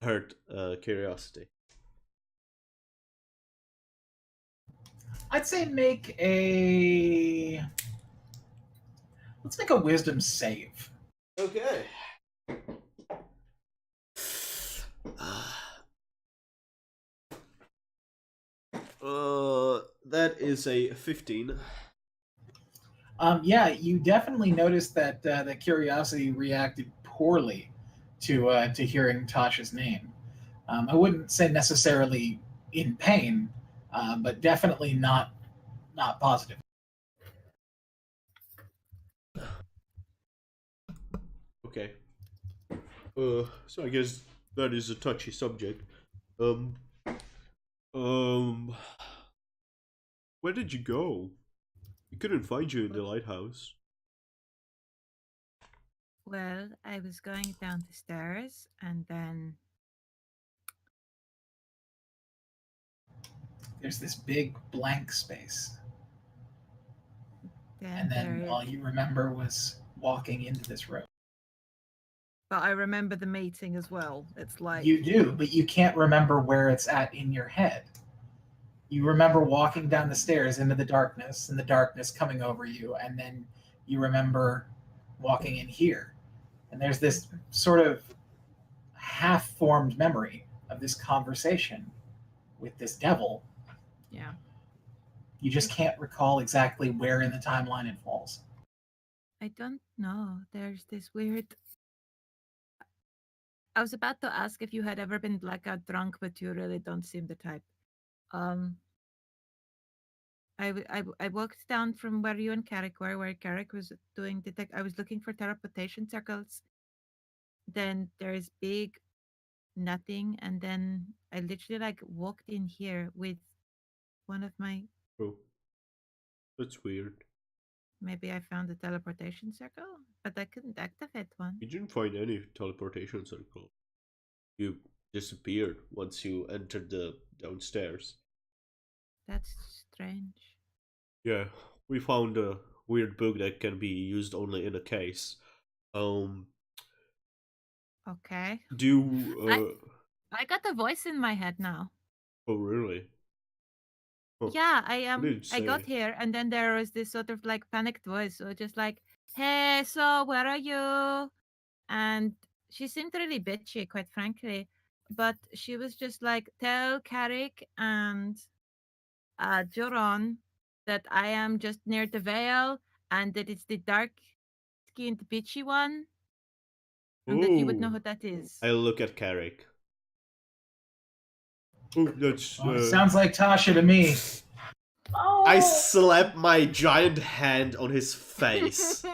hurt curiosity? I'd say make a. Let's make a wisdom save. Okay. That is a 15. Yeah, you definitely noticed that the curiosity reacted poorly to hearing Tasha's name. I wouldn't say necessarily in pain, but definitely not positive. Okay. So I guess that is a touchy subject. Um, um, where did you go? We couldn't find you in the lighthouse. well, I was going down the stairs and then There's this big blank space, and then there all you remember was walking into this room. but I remember the meeting as well. It's like You do, but you can't remember where it's at in your head. You remember walking down the stairs into the darkness and the darkness coming over you, and then you remember walking in here. And there's this sort of half formed memory of this conversation with this devil. yeah. You just can't recall exactly where in the timeline it falls. I don't know. There's this weird. I was about to ask if you had ever been blackout drunk, but you really don't seem the type. Um, I walked down from where you and Carrick were, where Carrick was doing detect. I was looking for teleportation circles. Then there's big nothing, and then I literally like walked in here with one of my. Oh, that's weird. Maybe I found a teleportation circle, but I couldn't activate one. You didn't find any teleportation circle. You disappeared once you entered the downstairs. That's strange. Yeah, we found a weird book that can be used only in a case. Um, Okay. do I got a voice in my head now. oh really? Huh. Yeah, What did it I got say? here and then there was this sort of like panicked voice, so just like, "Hey, so where are you?" And she seemed really bitchy, quite frankly. But she was just like, "Tell Carrick and Joron that I am just near the veil and that it's the dark skinned bitchy one and that you would know Oh, who that is." I look at Carrick. Oh, that's Well, it sounds like Tasha to me. Oh, I slap my giant hand on his face.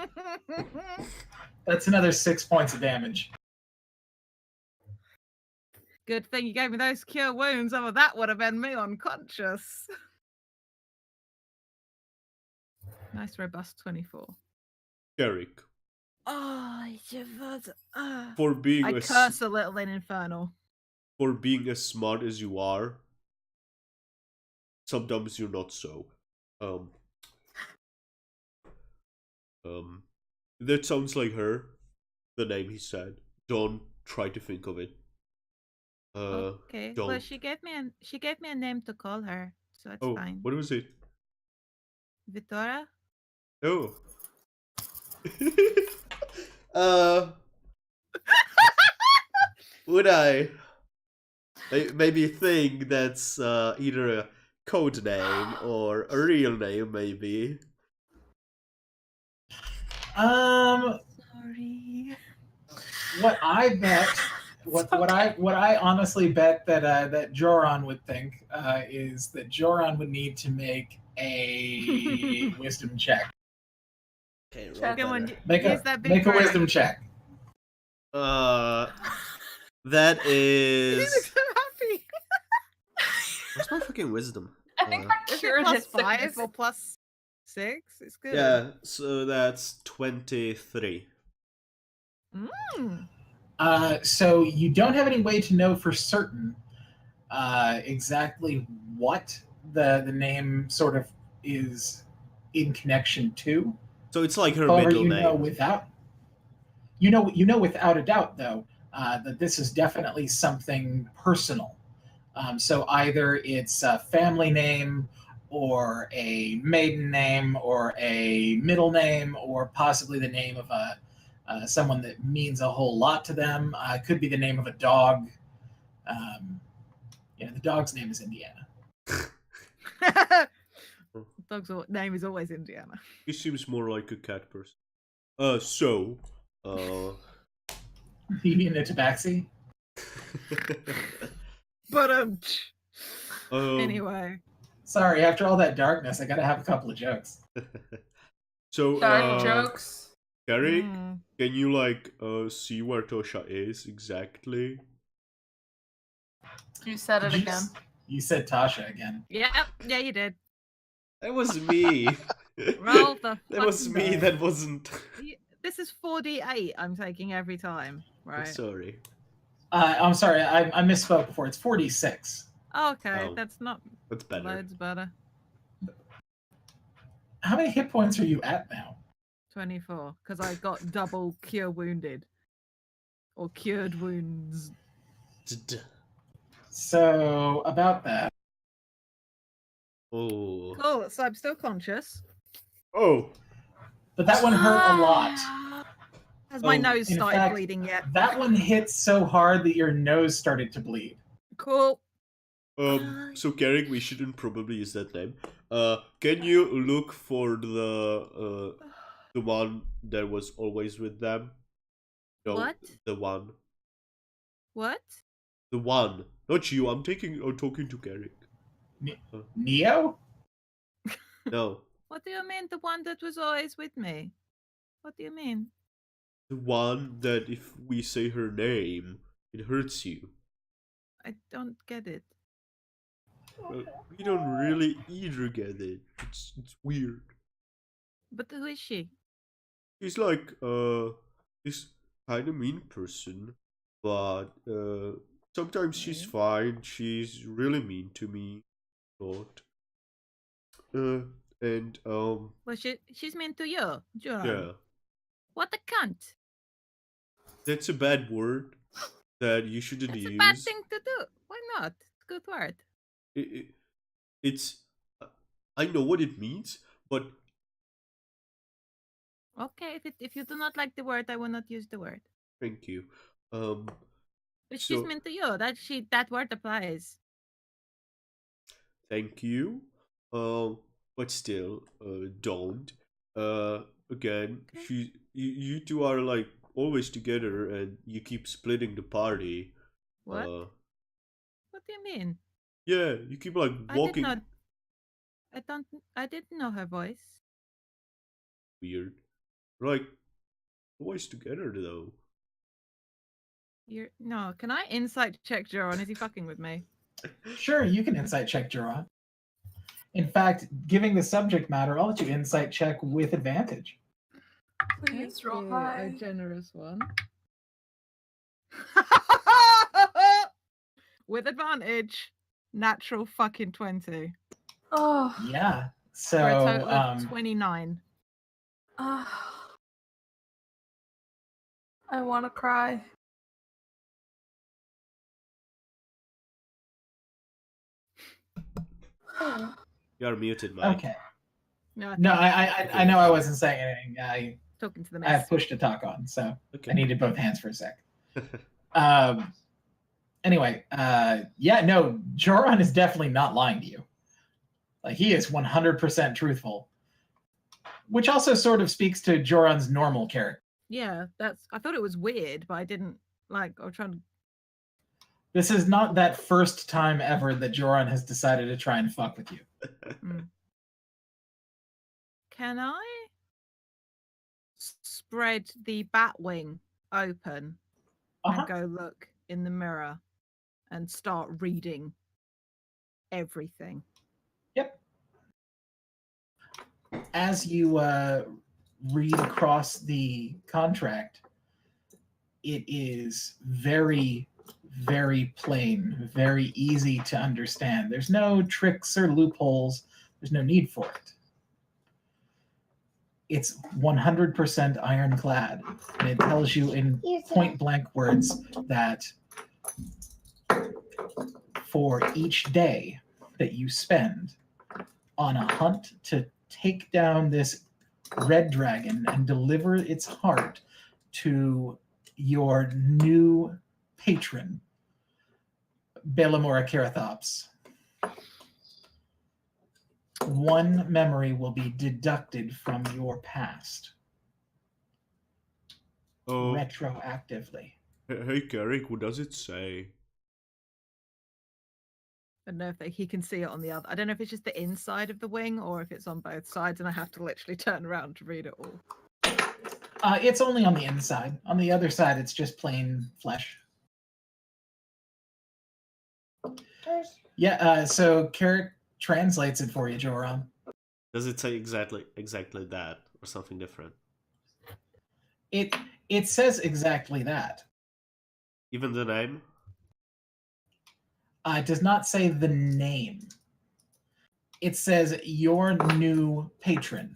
That's another 6 points of damage. Good thing you gave me those cure wounds, or that would have been me unconscious. Nice robust 24. Carrick, Oh, it was. for being I curse a little in Infernal. for being as smart as you are, sometimes you're not so. Um, that sounds like her. The name he said. Don't try to think of it. Okay. Well, Don't. she gave me a name to call her, so it's Oh, fine. what was it? Vitora? Oh. uh, would I? Maybe think that's either a code name or a real name, maybe. Sorry. What I bet, what I honestly bet that that Joran would think is that Joran would need to make a wisdom check. Okay, roll Check. Come on, better. use that big Make a brain. wisdom check. That You look is. so happy. What's my fucking wisdom? I think Uh, my Is it cured plus his 5 sickness. or plus 6? It's good. yeah, so that's 23. Mm. So you don't have any way to know for certain exactly what the name sort of is in connection to. So it's like her However, middle you name. know without without a doubt though that this is definitely something personal. So either it's a family name or a maiden name or a middle name or possibly the name of a someone that means a whole lot to them. It could be the name of a dog. Um, the dog's name is Indiana. Dog's name is always Indiana. He seems more like a cat person. You mean a tabaxi? But Anyway. Sorry, after all that darkness, I gotta have a couple of jokes. So, Dark jokes. Carrick, can you see where Tosha is exactly? You said it again. You said Tasha again. yeah, you did. That was me. Roll the That was fucking me. die. That wasn't. This is 4d8 I'm taking every time, right? Sorry. I'm sorry, I misspoke before. It's 46. Okay, Oh, that's not that's better. loads better. How many hit points are you at now? 24, because I got double cure wounded. Or cured wounds. So, about that. Oh. Cool, so I'm still conscious. Oh. But that one hurt a lot. Has my Oh, nose in started fact, bleeding yet? That one hit so hard that your nose started to bleed. Cool. So Carrick, we shouldn't probably use that name. Can you look for the one that was always with them? No, What? the one. What? The one. Not you. I'm talking to Carrick. Neo? No. What do you mean, the one that was always with me? What do you mean? The one that if we say her name, it hurts you. I don't get it. We don't really either get it. It's weird. But who is she? She's like this kind of mean person, but sometimes she's fine. She's really mean to me, not. And Well, she's mean to you, John. yeah, What a cunt. that's a bad word that you shouldn't That's use. a bad thing to do. Why not? It's a good word. It's I know what it means, but Okay, if you do not like the word, I will not use the word. thank you. But she's meant to you. That word applies. Thank you. But still, don't. Again, you two are like always together, and you keep splitting the party. What? What do you mean? Yeah, you keep like walking. I didn't know her voice. Weird. Like always together though. No, can I insight check Joran? Is he fucking with me? Sure, you can insight check Joran. In fact, giving the subject matter, I'll let you insight check with advantage. Please roll A high. generous one. With advantage, natural fucking 20. Oh. Yeah. So For a total of 29. I want to cry. You're muted, Mike. Okay. No, I know I wasn't saying anything. talking to the I mess. have push to talk on, so Okay. I needed both hands for a sec. Anyway, yeah, no, Joran is definitely not lying to you. Like, he is 100% truthful, which also sort of speaks to Joran's normal character. Yeah, I thought it was weird, but I didn't I was trying to. This is not that first time ever that Joran has decided to try and fuck with you. Can I spread the bat wing open and go look in the mirror and start reading everything? Yep. As you read across the contract, it is very, very plain, very easy to understand. There's no tricks or loopholes. There's no need for it. It's 100% ironclad, and it tells you in point blank words that for each day that you spend on a hunt to take down this red dragon and deliver its heart to your new patron, Belamora Kerathops, one memory will be deducted from your past. Retroactively. Hey, Carrick, what does it say? I don't know if he can see it on the other. I don't know if it's just the inside of the wing or if it's on both sides, and I have to literally turn around to read it all. It's only on the inside. On the other side, it's just plain flesh. Yeah. So Carrick translates it for you, Joran. Does it say exactly that, or something different? It says exactly that. Even the name? It does not say the name. It says your new patron.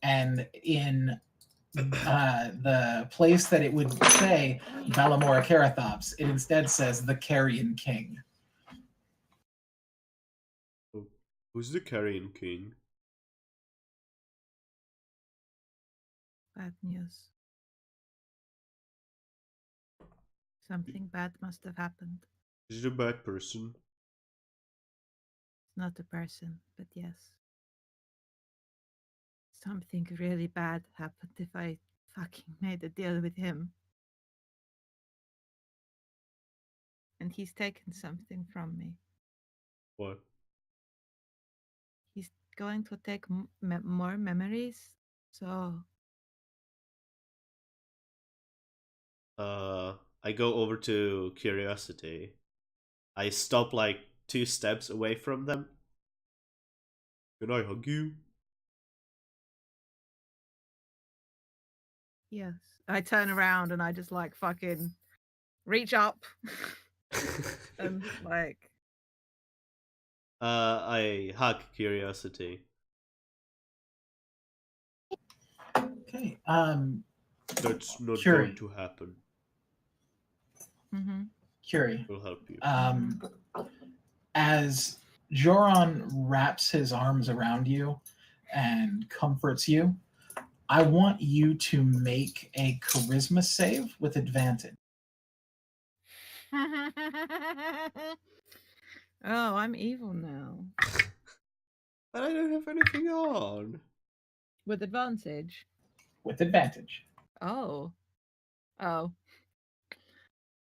And in the place that it would say Balamora Kerathops, it instead says the Carrion King. Who's the Carrion King? Bad news. Something bad must have happened. Is it a bad person? Not a person, but yes. Something really bad happened if I fucking made a deal with him. And he's taken something from me. What? He's going to take more memories, so... I go over to Curiosity. I stop like 2 steps away from them. Can I hug you? Yes. I turn around and I just like fucking reach up and like... I hug Curiosity. Okay. That's not Curie. going to happen. Curie. We'll help you. As Joran wraps his arms around you and comforts you, I want you to make a charisma save with advantage. Oh, I'm evil now. But I don't have anything on. With advantage? With advantage. Oh.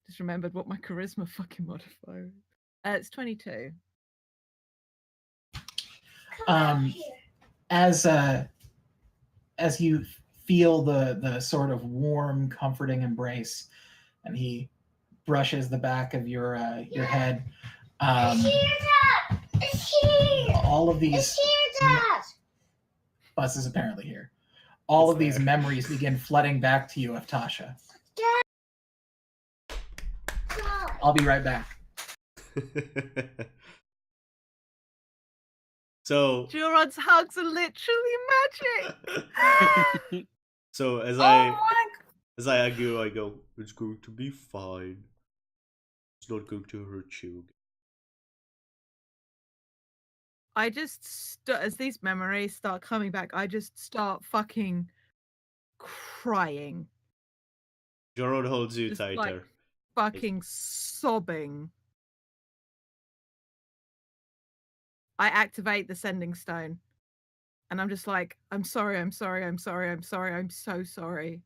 Just remembered what my charisma fucking modifier is. It's 22. As you feel the sort of warm, comforting embrace, and he brushes the back of your head. All of these bus is apparently here. All of these memories begin flooding back to you of Tasha. I'll be right back. So Joran's hugs are literally magic. So as Oh I hug you, I go, it's going to be fine. It's not going to hurt you. I just as these memories start coming back, I just start fucking crying. Joran holds you Just tighter. like fucking sobbing. I activate the sending stone. And I'm just like, I'm sorry, I'm sorry, I'm sorry, I'm sorry, I'm so sorry.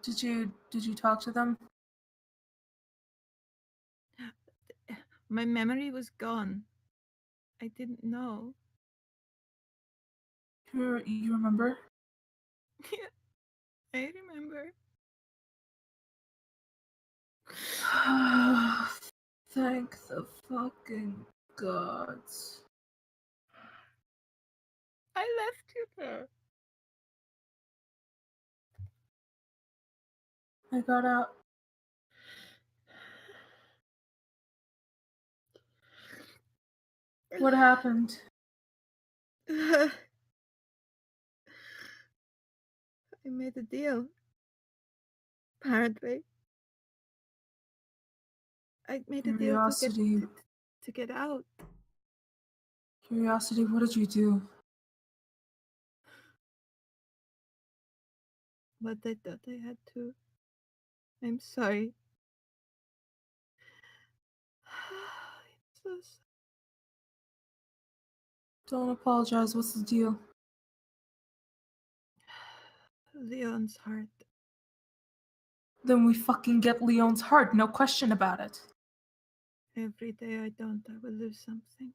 Did you talk to them? My memory was gone. I didn't know. You remember? I remember. Thank the fucking gods. I left you there. I got out. What happened? I made a deal. Apparently. I made a deal Curiosity. to get out. Curiosity, what did you do? But I thought I had to. I'm sorry. I'm so Don't apologize. What's the deal? sorry. Leon's heart. Then we fucking get Leon's heart, no question about it. Every day I don't, I will lose something.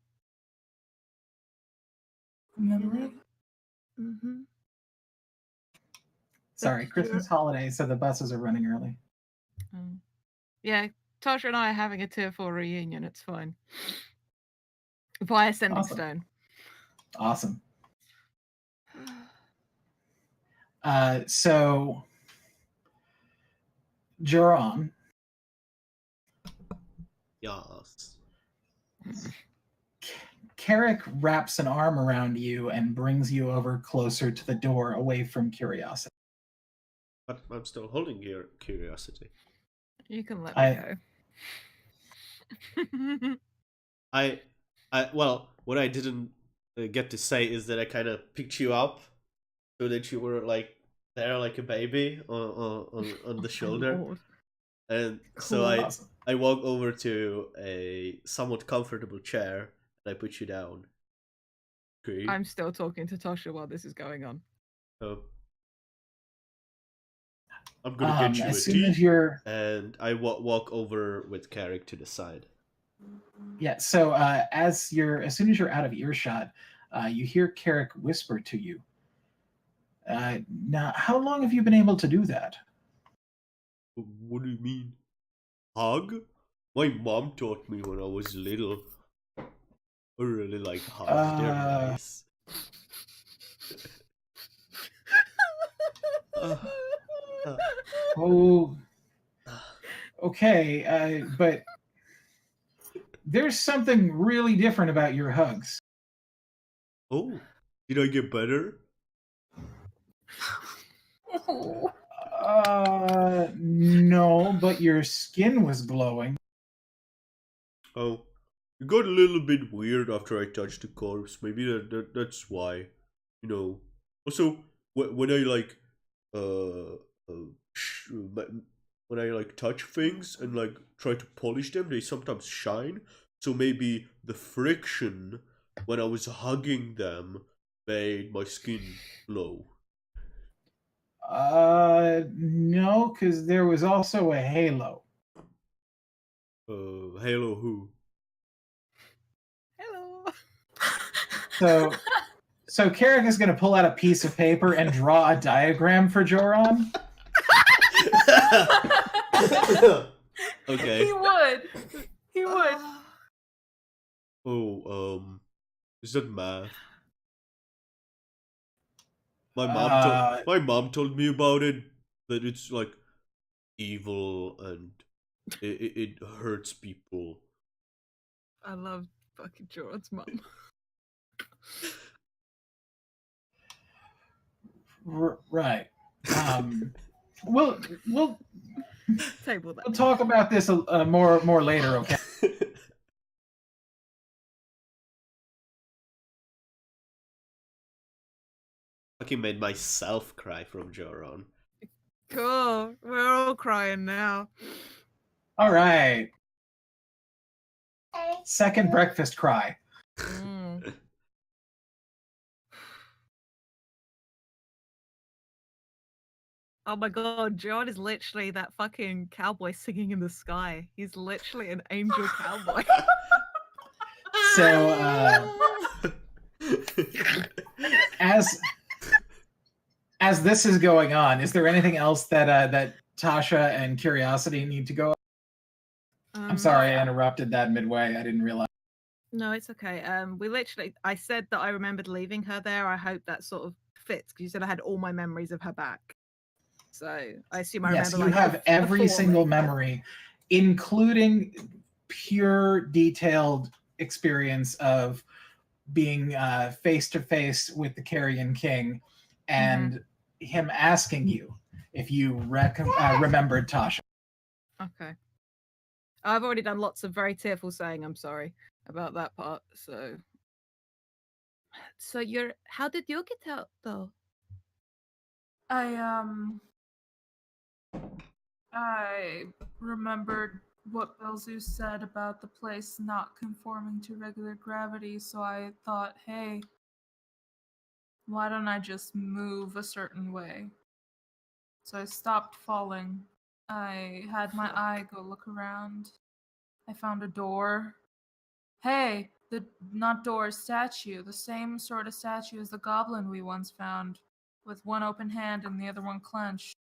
Memory? Mm-hmm. Sorry, But Christmas holiday, so the buses are running early. Yeah, Tasha and I are having a tier 4 reunion. It's fine. Via sending Awesome. stone. Awesome. So, Joran, Yes. Carrick wraps an arm around you and brings you over closer to the door, away from Curiosity. But I'm still holding your curiosity. You can let I- me go. Well, what I didn't get to say is that I kind of picked you up so that you were like there like a baby on the shoulder. Lord. And Cool. so Awesome. I walk over to a somewhat comfortable chair and I put you down. Okay. I'm still talking to Tasha while this is going on. I'm gonna get you as a soon as tea, you're and I walk over with Carrick to the side. Yeah. So as soon as you're out of earshot, you hear Carrick whisper to you. Now, how long have you been able to do that? What do you mean? Hug? My mom taught me when I was little. I really like hugs. They're nice. Oh, okay. But there's something really different about your hugs. Oh, did I get better? No, but your skin was glowing. Oh, it got a little bit weird after I touched the corpse. Maybe that's why. You know. Also, when I like, when I like touch things and like try to polish them, they sometimes shine. So maybe the friction when I was hugging them made my skin glow. No, because there was also a halo. Halo who? Hello. So Carrick is going to pull out a piece of paper and draw a diagram for Joran. Okay. He would. He would. Oh, is that math? Uh, My mom told me about it. That it's like evil and it hurts people. I love fucking Jordan's mum. Right. We'll Table that. we'll talk about this more later. Okay. Fucking made myself cry from Joron. Cool. We're all crying now. All right. Second breakfast cry. Mm. Oh my god, John is literally that fucking cowboy singing in the sky. He's literally an angel cowboy. So, as this is going on, is there anything else that that Tasha and Curiosity need to go? I'm sorry, I interrupted that midway. I didn't realize. No, it's okay. We literally, I said that I remembered leaving her there. I hope that sort of fits because you said I had all my memories of her back. So I assume I Yes, remember. you have every single memory, including pure detailed experience of being face to face with the Carrion King, and him asking you if you remembered Tasha. Okay. I've already done lots of very tearful saying I'm sorry about that part. So you're. How did you get out though? I remembered what Belzu said about the place not conforming to regular gravity, so I thought, hey, why don't I just move a certain way? So I stopped falling. I had my eye go look around. I found a door. Hey, the not door, statue. The same sort of statue as the goblin we once found, with one open hand and the other one clenched.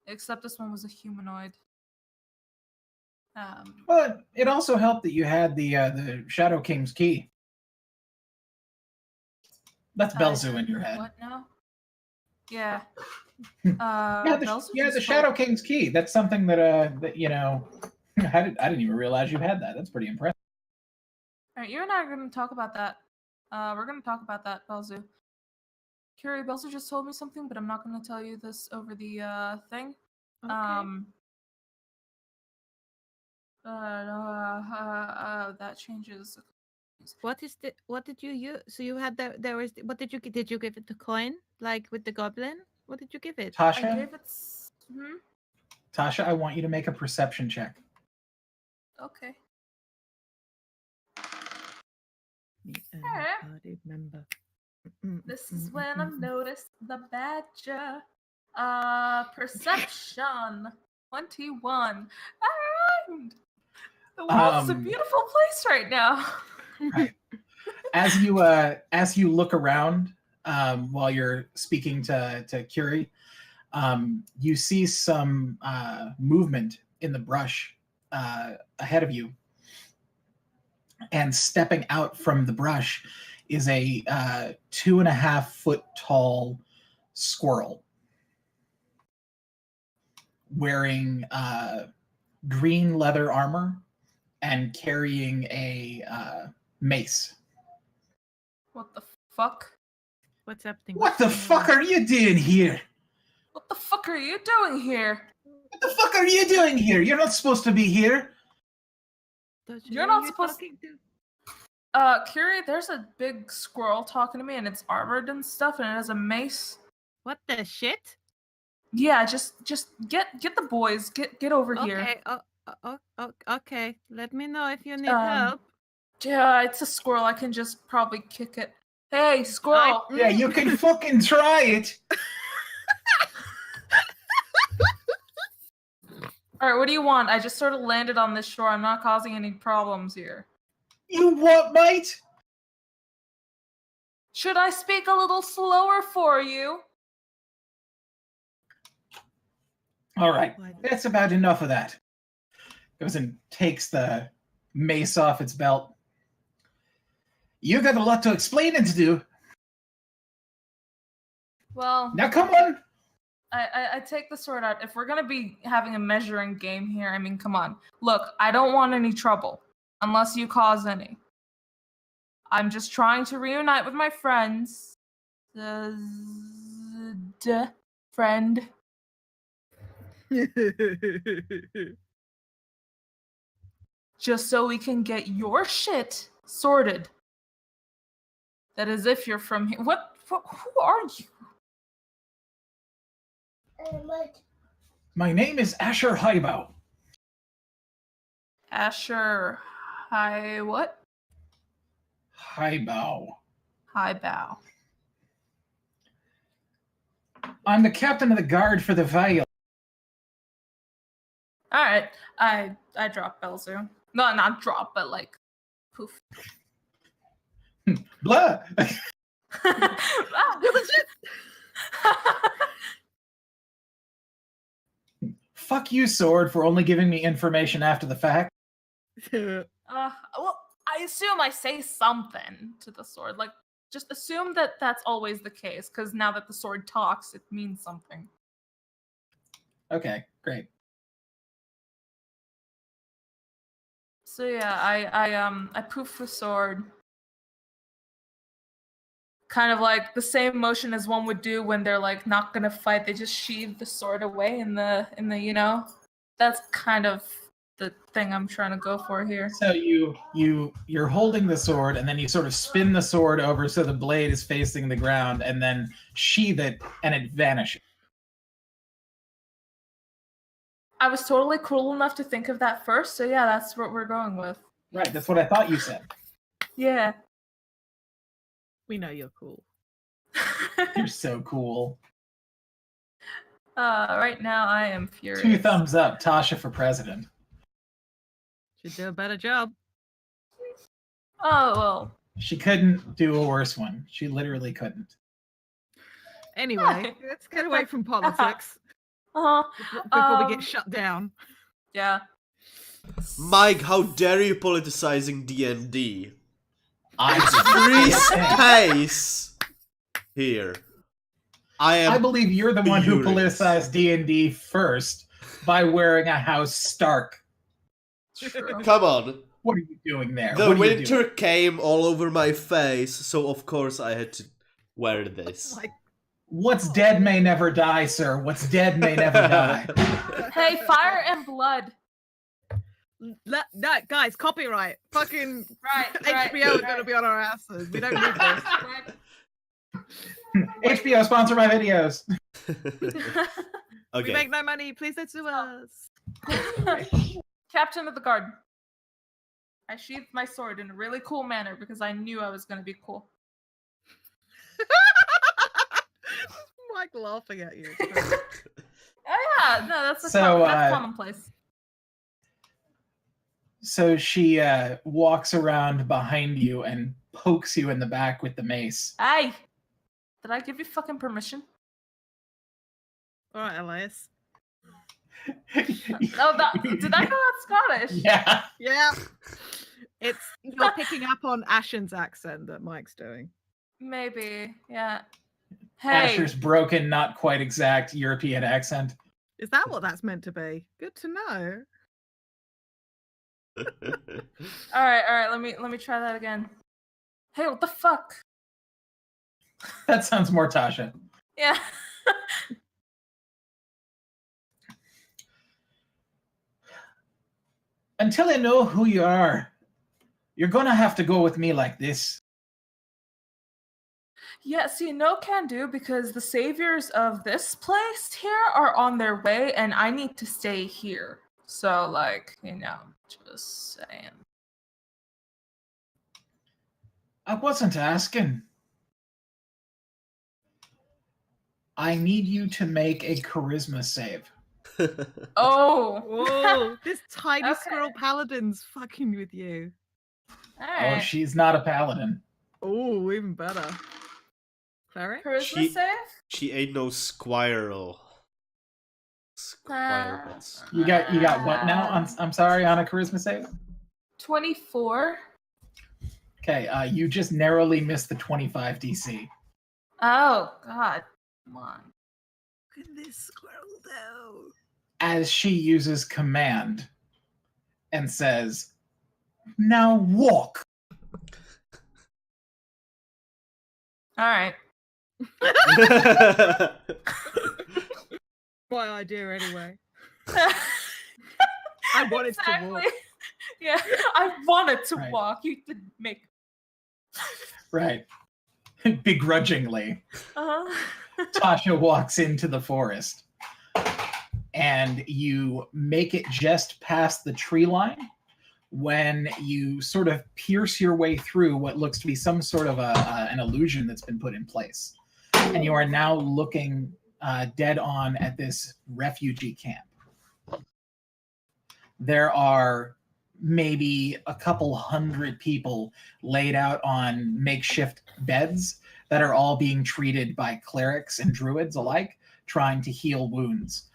Except this one was a humanoid. But it also helped that you had the Shadow King's key. That's Belzu in your head. What now? Yeah. Yeah, the Shadow King's key. That's something that that you know. I didn't even realize you had that. That's pretty impressive. All right, you and I are going to talk about that. We're going to talk about that, Belzu. Curie, Belzu just told me something, but I'm not going to tell you this over the thing. Okay. That changes. What did you use? So you had there was what did you give it the coin like with the goblin? What did you give it? Tasha? I gave it. Tasha, I want you to make a perception check. Okay. Party member. This is when I noticed the badger. Perception 21. Alright. The world's a beautiful place right now. Right. As you look around while you're speaking to Curie, you see some movement in the brush ahead of you, and stepping out from the brush is a 2.5 foot tall squirrel wearing green leather armor and carrying a mace. What the fuck? What's happening? What the fuck are you doing here? What the fuck are you doing here? What the fuck are you doing here? You're not supposed to be here. You're not supposed to. Curie, there's a big squirrel talking to me, and it's armored and stuff, and it has a mace. What the shit? Yeah, just get the boys. Get over here. Okay. Let me know if you need help. Yeah, it's a squirrel. I can just probably kick it. Hey, squirrel. Yeah, you can fucking try it. All right, what do you want? I just sort of landed on this shore. I'm not causing any problems here. You what, mate? Should I speak a little slower for you? All right, that's about enough of that. Goes and takes the mace off its belt. You got a lot to explain and to do. Well, now come on. I take the sword out. If we're gonna be having a measuring game here, I mean, come on. Look, I don't want any trouble, unless you cause any. I'm just trying to reunite with my friends. Friend. Just so we can get your shit sorted. That is if you're from here. What who are you? My name is Asher Highbow. Asher, hi, what? Highbow. Hi, bow. I'm the captain of the guard for the Vale. All right, I drop Belzu. No, not drop, but like, poof. Blah! Ah. Fuck you, sword, for only giving me information after the fact. Well, I assume I say something to the sword. Like, just assume that that's always the case, because now that the sword talks, it means something. Okay, great. So yeah, I poof the sword. Kind of like the same motion as one would do when they're like not gonna fight. They just sheathe the sword away in the That's kind of the thing I'm trying to go for here. So you're holding the sword, and then you sort of spin the sword over so the blade is facing the ground, and then sheath it, and it vanishes. I was totally cruel enough to think of that first, so yeah, that's what we're going with. Right, that's what I thought you said. Yeah. We know you're cool. You're so cool. Right now I am furious. 2 thumbs up, Tasha for president. Should do a better job. Oh, well. She couldn't do a worse one. She literally couldn't. Anyway, let's get away from politics Uh-huh. before we get shut down. Yeah. Mike, how dare you politicizing D&D? I Free space here. I believe you're the one who furious. politicized D&D first by wearing a House Stark. True. Come on. What are you doing there? The What are you winter doing? came all over my face, so of course I had to wear this. Like, What's dead may never die, sir. What's dead may never die. Hey, fire and blood. no, guys, copyright. Fucking Right. HBO is going to be on our asses. We don't need this. HBO, sponsor my videos. We Okay. make no money. Please don't sue us. Captain of the guard. I sheathed my sword in a really cool manner because I knew I was going to be cool. Mike laughing at you. Oh yeah, no, that's So, that's commonplace. So she walks around behind you and pokes you in the back with the mace. Hey, did I give you fucking permission? All right, Elias. Oh, did I go out Scottish? Yeah. Yeah. You're picking up on Ashen's accent that Mike's doing. Maybe, yeah. Hey, Asher's broken, not quite exact European accent. Is that what that's meant to be? Good to know. all right. Let me try that again. Hey, what the fuck? That sounds more Tasha. Yeah. Until I know who you are, you're gonna have to go with me like this. Yeah, see, no can do because the saviors of this place here are on their way and I need to stay here. So, like, just saying. I wasn't asking. I need you to make a charisma save. Oh. Whoa, this tiny Okay. squirrel paladin's fucking with you. Oh, Alright. she's not a paladin. Oh, even better. Cleric? Charisma She- save? She ain't no squirrel. Squirrels. You got what now? I'm sorry, on a charisma save? 24. Okay, you just narrowly missed the 25 DC. Oh, God. Come on. Look at this squirrel though. As she uses command and says, "Now walk." Alright. My idea anyway. I wanted to walk. Yeah, I wanted to Right. walk. You didn't make. Right. Begrudgingly, Uh-huh. Tasha walks into the forest. and you make it just past the tree line when you sort of pierce your way through what looks to be some sort of an illusion that's been put in place. And you are now looking dead on at this refugee camp. There are maybe a couple hundred people laid out on makeshift beds that are all being treated by clerics and druids alike, trying to heal wounds.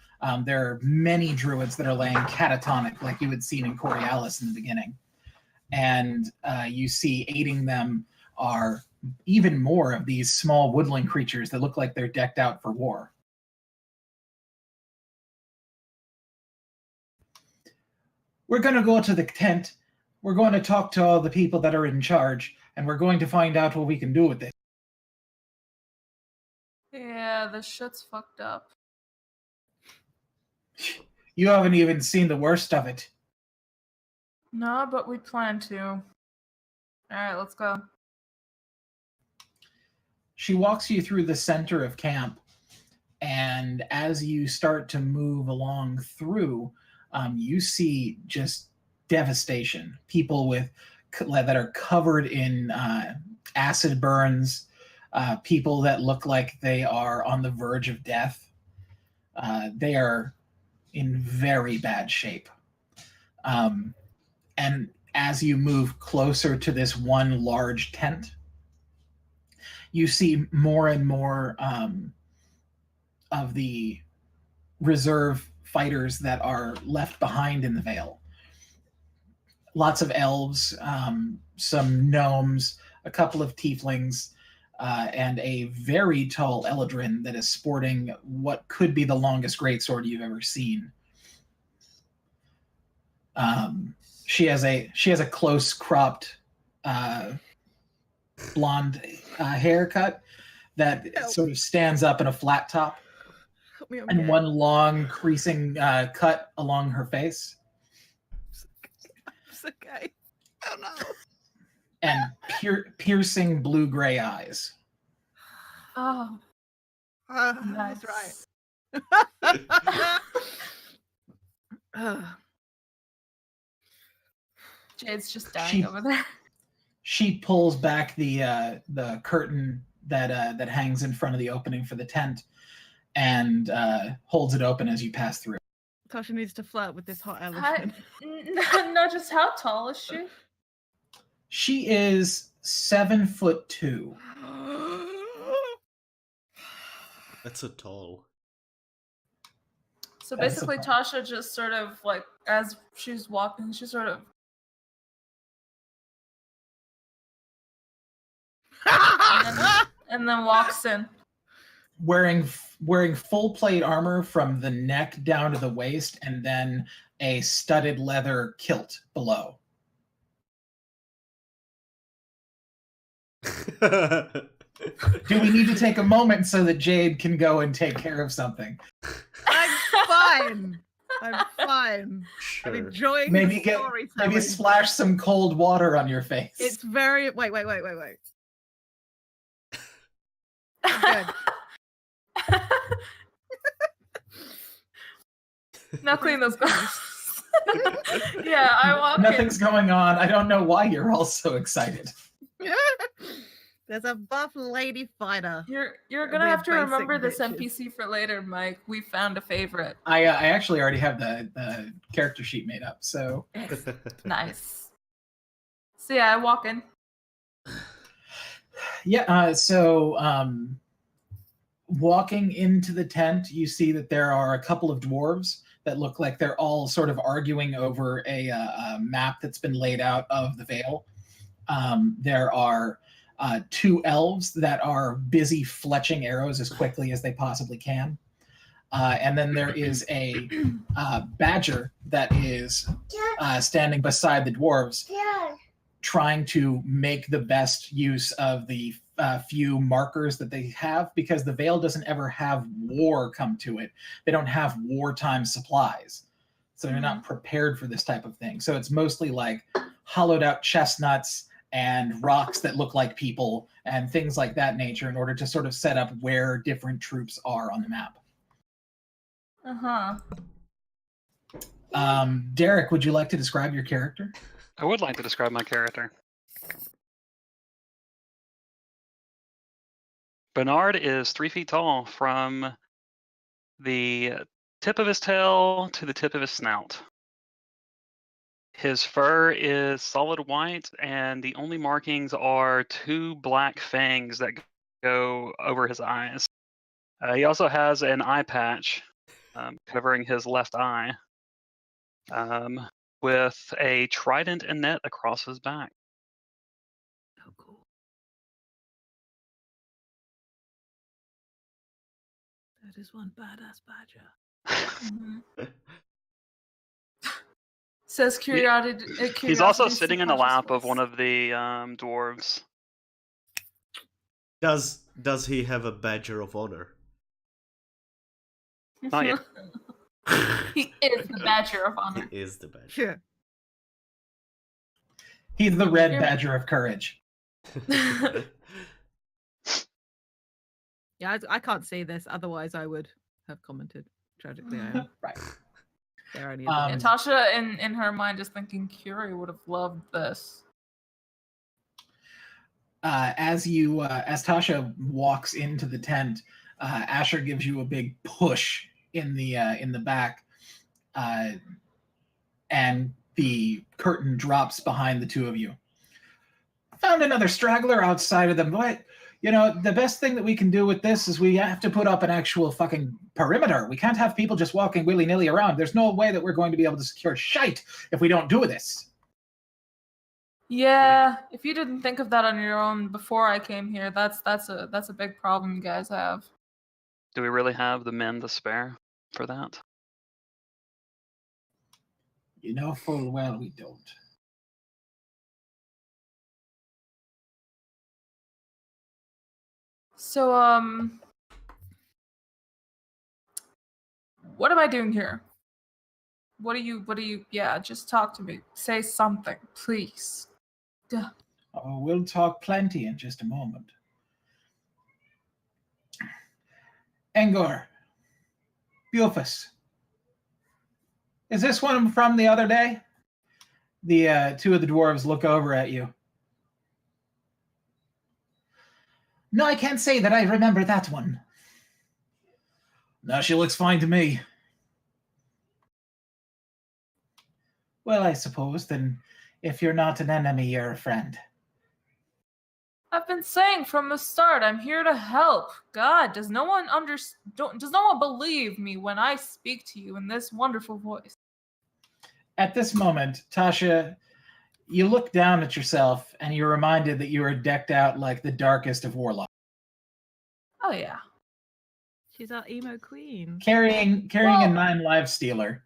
There are many druids that are laying catatonic, like you had seen in Coriolis in the beginning. And you see aiding them are even more of these small woodland creatures that look like they're decked out for war. We're going to go to the tent. We're going to talk to all the people that are in charge, and we're going to find out what we can do with this. Yeah, this shit's fucked up. You haven't even seen the worst of it. No, but we plan to. Alright, let's go. She walks you through the center of camp, and as you start to move along through, you see just devastation. People that are covered in acid burns, people that look like they are on the verge of death. They are in very bad shape. And as you move closer to this one large tent, you see more and more of the reserve fighters that are left behind in the Vale. Lots of elves, some gnomes, a couple of tieflings, and a very tall Eladrin that is sporting what could be the longest greatsword you've ever seen. She has a close cropped blonde haircut that sort of stands up in a flat top, and one long creasing cut along her face. It's okay. Oh no. And piercing blue-gray eyes. Oh. That's right. Jade's just dying over there. She pulls back the curtain that hangs in front of the opening for the tent, and holds it open as you pass through. Tasha needs to flirt with this hot elephant. No, just how tall is she? She is 7'2". That's a tall. So basically, Tasha just sort of like, as she's walking, she sort of. and then walks in. Wearing full plate armor from the neck down to the waist, and then a studded leather kilt below. Do we need to take a moment so that Jade can go and take care of something? I'm fine. I'm fine. Sure. I'm enjoying Maybe the storytelling. maybe splash some cold water on your face. It's very wait. Good. Now clean those glasses. Yeah, I walk Nothing's going on. I don't know why you're all so excited. There's a buff lady fighter. You're gonna have to We're remember this basic NPC for later, Mike. We found a favorite. I actually already have the character sheet made up, so Nice. So yeah, I walk in. yeah. Walking into the tent, you see that there are a couple of dwarves that look like they're all sort of arguing over a map that's been laid out of the Vale. There are 2 elves that are busy fletching arrows as quickly as they possibly can. And then there is a badger that is standing beside the dwarves, trying to make the best use of the few markers that they have, because the Vale doesn't ever have war come to it. They don't have wartime supplies. So they're not prepared for this type of thing. So it's mostly like hollowed out chestnuts and rocks that look like people and things like that nature in order to sort of set up where different troops are on the map. Uh-huh. Derek, would you like to describe your character? I would like to describe my character. Bernard is 3 feet tall from the tip of his tail to the tip of his snout. His fur is solid white, and the only markings are 2 black fangs that go over his eyes. He also has an eye patch covering his left eye, with a trident and net across his back. Oh, cool. That is one badass badger. Mhm. Says curiosity. He's also curiosity sitting in the lap of one of the dwarves. Does he have a badger of honor? Not yet. He is the Badger of He Honor. is the badger. Sure. He's the red You're- badger of courage. Yeah, I can't say this, otherwise I would have commented. Tragically, I am. Right. There only Um, Tasha, in her mind, is thinking Curie would have loved this. As Tasha walks into the tent, Asher gives you a big push in the back, and the curtain drops behind the two of you. Found another straggler outside of them. What? You know, the best thing that we can do with this is we have to put up an actual fucking perimeter. We can't have people just walking willy-nilly around. There's no way that we're going to be able to secure shite if we don't do this. Yeah, if you didn't think of that on your own before I came here, that's a big problem you guys have. Do we really have the men to spare for that? You know full well we don't. So, what am I doing here? What do you, yeah, just talk to me. Say something, please. Duh. Oh, we'll talk plenty in just a moment. Engor. Bufus. Is this one from the other day? The two of the dwarves look over at you. No, I can't say that I remember that one. No, she looks fine to me. Well, I suppose then if you're not an enemy, you're a friend. I've been saying from the start, I'm here to help. God, does no one believe me when I speak to you in this wonderful voice? At this moment, Tasha, you look down at yourself and you're reminded that you are decked out like the darkest of warlocks. Oh yeah. She's our emo queen. Carrying Well- a 9 live stealer.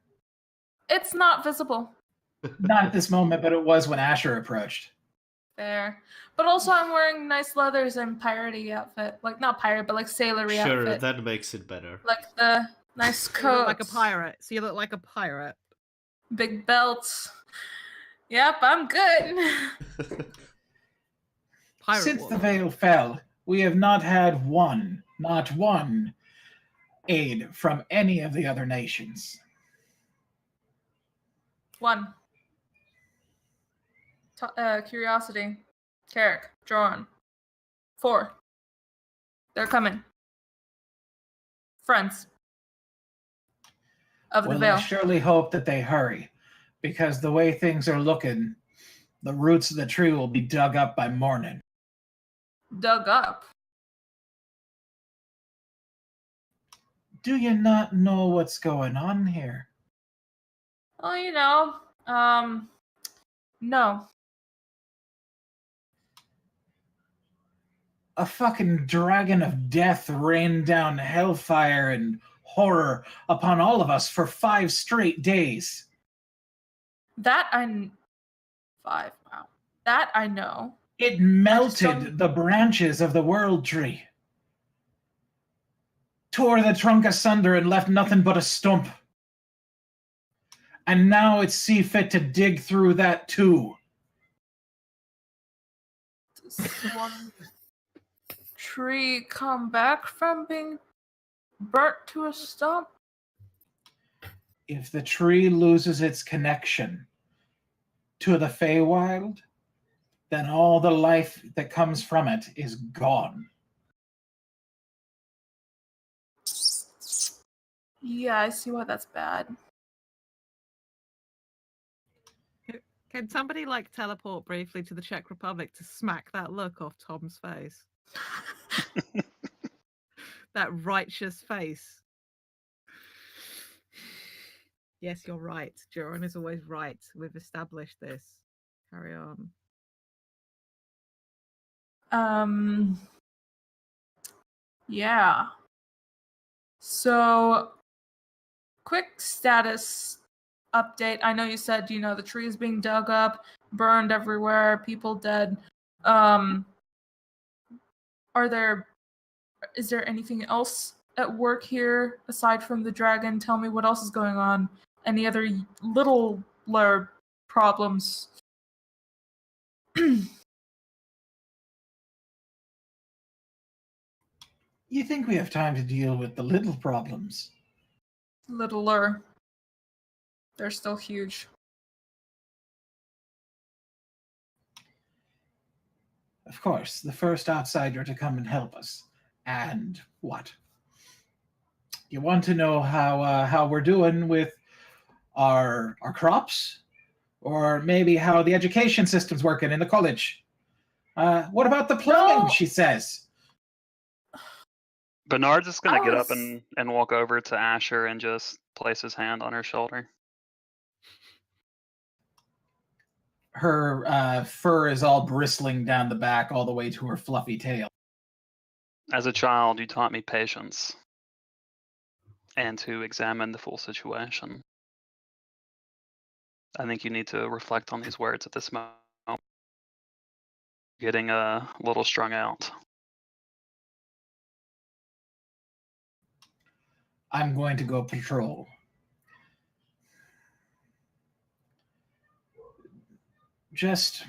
It's not visible. Not at this moment, but it was when Asher approached. Fair. But also I'm wearing nice leathers and piratey outfit. Like not pirate, but like sailory Sure, outfit. that makes it better. Like the nice You look coat. like a pirate. So you look like a pirate. Big belts. Yep, I'm good. Pirate Since the woman. veil fell, we have not had not one, aid from any of the other nations. 1. Curiosity. Carrick. Drawn. 4. They're coming. Friends. Of the Well, Veil. I surely hope that they hurry, because the way things are looking, the roots of the tree will be dug up by morning. Dug up. Do you not know what's going on here? Well, you know, no. A fucking dragon of death rained down hellfire and horror upon all of us for 5 straight days. That 5. Wow. That I know. It don't- melted the branches of the world tree, tore the trunk asunder and left nothing but a stump. And now it's see fit to dig through that too. Does one tree come back from being burnt to a stump? If the tree loses its connection to the Feywild, then all the life that comes from it is gone. Yeah, I see why that's bad. Can somebody like teleport briefly to the Czech Republic to smack that look off Tom's face? That righteous face. Yes, you're right. Joran is always right. We've established this. Carry on. Yeah. So, quick status update. I know you said, the tree is being dug up, burned everywhere, people dead. Is there anything else at work here aside from the dragon? Tell me what else is going on. Any other littler problems? You think we have time to deal with the little problems? Littler. They're still huge. Of course, the first outsider to come and help us. And what? You want to know how we're doing with our crops? Or maybe how the education system's working in the college? What about the plumbing, No. she says? Bernard's just gonna get up was- and walk over to Asher and just place his hand on her shoulder. Her fur is all bristling down the back all the way to her fluffy tail. As a child, you taught me patience and to examine the full situation. I think you need to reflect on these words at this moment. Getting a little strung out. I'm going to go patrol. Just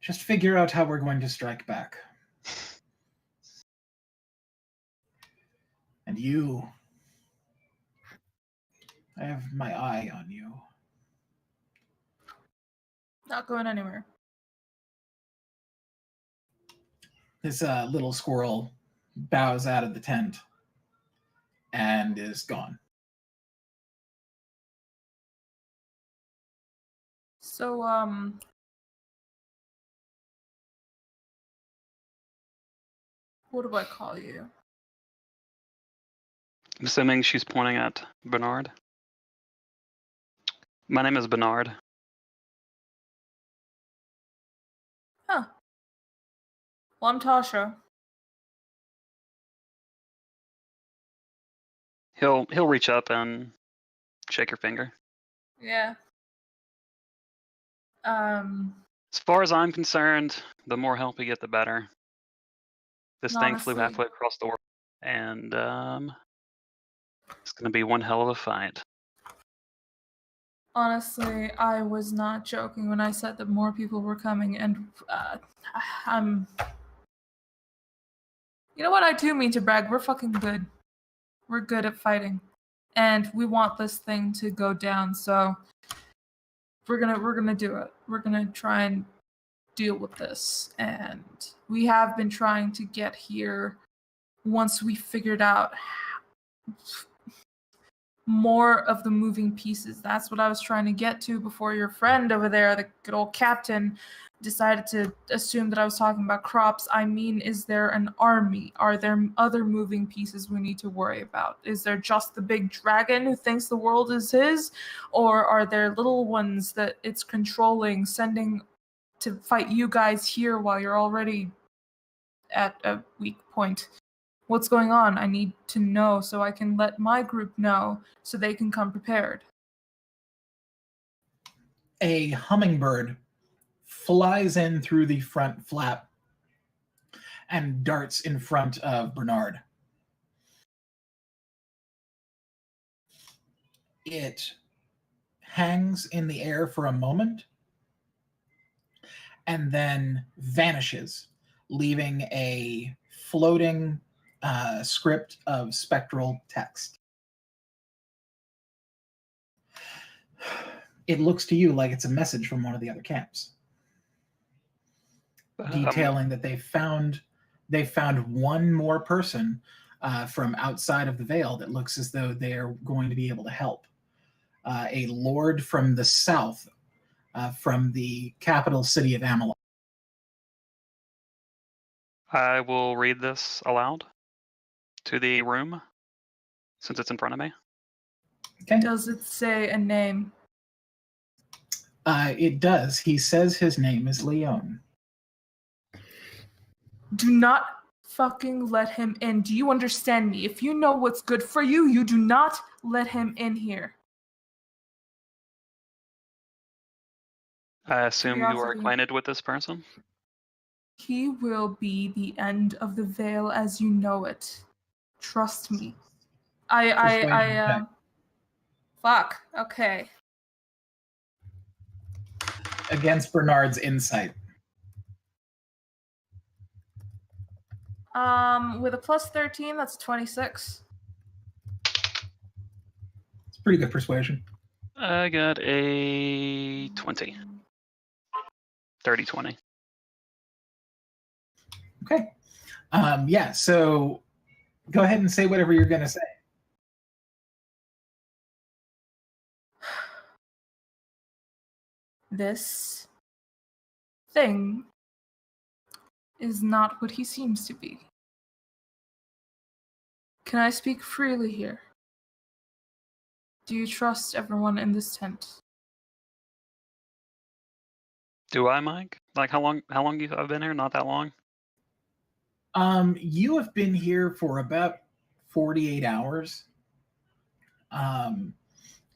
figure out how we're going to strike back. And you, I have my eye on you. Not going anywhere. This little squirrel bows out of the tent and is gone. So, what do I call you? I'm assuming she's pointing at Bernard. My name is Bernard. Huh. Well, I'm Tasha. He'll reach up and shake her finger. Yeah. As far as I'm concerned, the more help we get, the better. This thing flew Honestly. halfway across the world, and it's gonna be one hell of a fight. Honestly, I was not joking when I said that more people were coming, and I'm. You know what? I do mean to brag. We're fucking good. We're good at fighting, and we want this thing to go down. So we're gonna do it. We're gonna try and deal with this, and we have been trying to get here. Once we figured out more of the moving pieces. That's what I was trying to get to before your friend over there, the good old captain, decided to assume that I was talking about crops. I mean, is there an army? Are there other moving pieces we need to worry about? Is there just the big dragon who thinks the world is his? Or are there little ones that it's controlling, sending to fight you guys here while you're already at a weak point? What's going on? I need to know so I can let my group know so they can come prepared. A hummingbird flies in through the front flap and darts in front of Bernard. It hangs in the air for a moment and then vanishes, leaving a floating script of spectral text. It looks to you like it's a message from one of the other camps, detailing that they found one more person from outside of the Vale that looks as though they're going to be able to help. A lord from the south, from the capital city of Amalok. I will read this aloud to the room, since it's in front of me. Okay. Does it say a name? It does. He says his name is Leon. Do not fucking let him in. Do you understand me? If you know what's good for you, you do not let him in here. I assume you are Curiosity. acquainted with this person? He will be the end of the Vale as you know it. Trust me. Fuck. Okay. Against Bernard's insight. With a plus 13, that's 26. It's pretty good persuasion. I got a 20. 30-20. Okay. Yeah, so go ahead and say whatever you're going to say. This thing is not what he seems to be. Can I speak freely here? Do you trust everyone in this tent? Do I, Mike? Like how long I've been here? Not that long. You have been here for about 48 hours.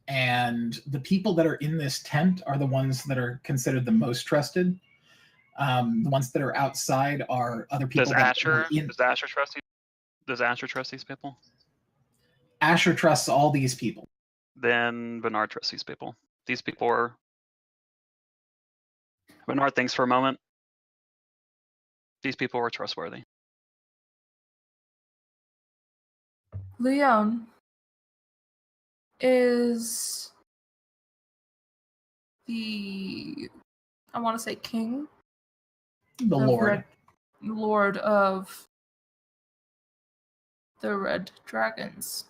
And the people that are in this tent are the ones that are considered the most trusted. The ones that are outside are other people. Does Asher trust these people? Asher trusts all these people. Then Bernard trusts these people. These people are... Bernard thinks for a moment. These people are trustworthy. Leon is the, I want to say king? The Lord. Lord of the Red Dragons.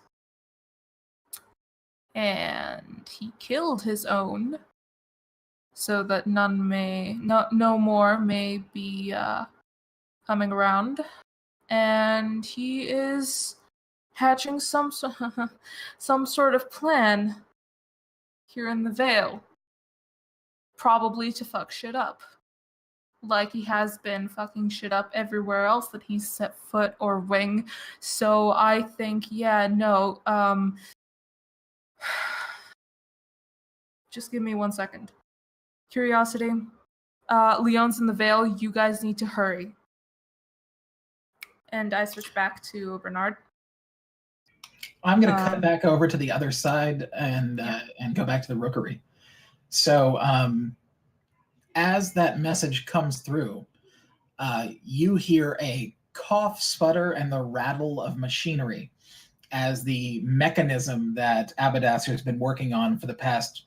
And he killed his own so that no more may be coming around. And he is hatching some sort of plan here in the Vale. Probably to fuck shit up. Like he has been fucking shit up everywhere else that he's set foot or wing. So I think, just give me 1 second. Curiosity. Leon's in the Vale. You guys need to hurry. And I switch back to Bernard. I'm going to cut back over to the other side and go back to the rookery. So as that message comes through, you hear a cough, sputter, and the rattle of machinery as the mechanism that Abadasser has been working on for the past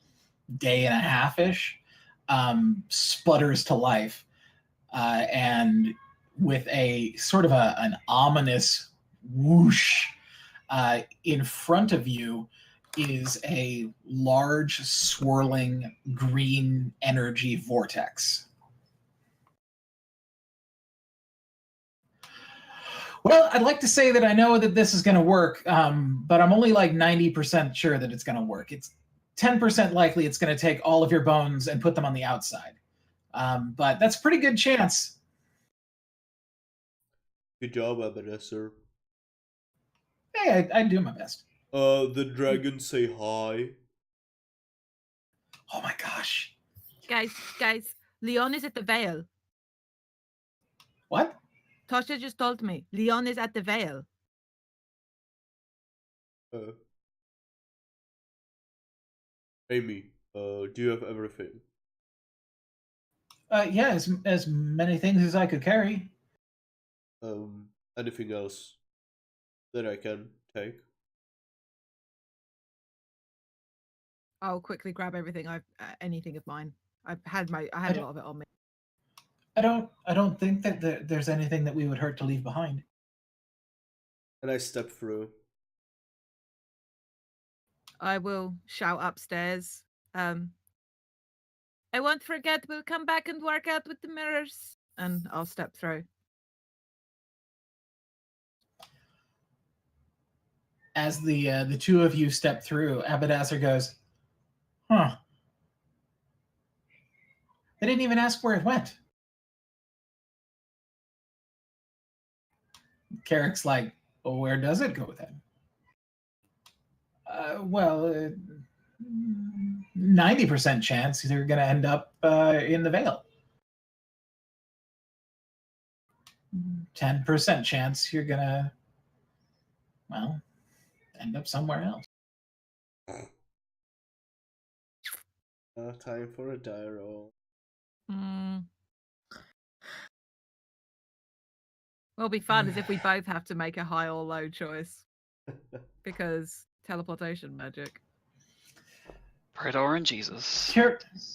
day and a half-ish sputters to life. And with a sort of an ominous whoosh, in front of you is a large, swirling green energy vortex. Well, I'd like to say that I know that this is going to work, but I'm only like 90% sure that it's going to work. It's 10% likely it's going to take all of your bones and put them on the outside. But that's a pretty good chance. Good job, Abadasser. Hey, I do my best. The dragons say hi. Oh my gosh. Guys, Leon is at the Vale. What? Tasha just told me. Leon is at the Vale. Amy, do you have everything? Yeah, as many things as I could carry. Anything else? that I can take. I'll quickly grab everything anything of mine. I had a lot of it on me. I don't think that there's anything that we would hurt to leave behind. And I step through. I will shout upstairs. I won't forget. We'll come back and work out with the mirrors, and I'll step through. As the two of you step through, Abadasser goes, "Huh? They didn't even ask where it went." Carrick's like, "Well, where does it go then?" Well, 90% chance they're going to end up in the Vale. 10% chance you're going to, well, end up somewhere else. Time for a die roll. What'll be fun is if we both have to make a high or low choice. Because teleportation magic. Pray to and Jesus.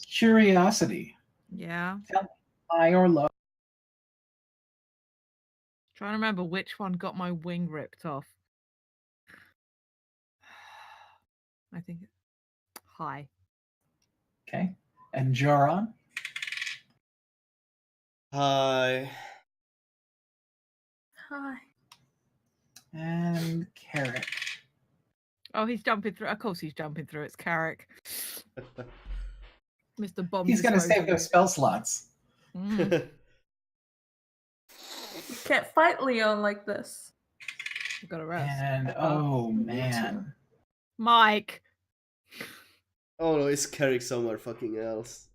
Curiosity. Yeah. Tell me, high or low? Trying to remember which one got my wing ripped off. I think high. Okay. And Joran? Hi. Hi. And Carrick. Oh, he's jumping through. Of course he's jumping through. It's Carrick. Mr. Bomb. He's going to save those spell slots. Mm. You can't fight Leon like this. We've got to rest. And oh man. Mike. Oh no, it's Carrick somewhere fucking else.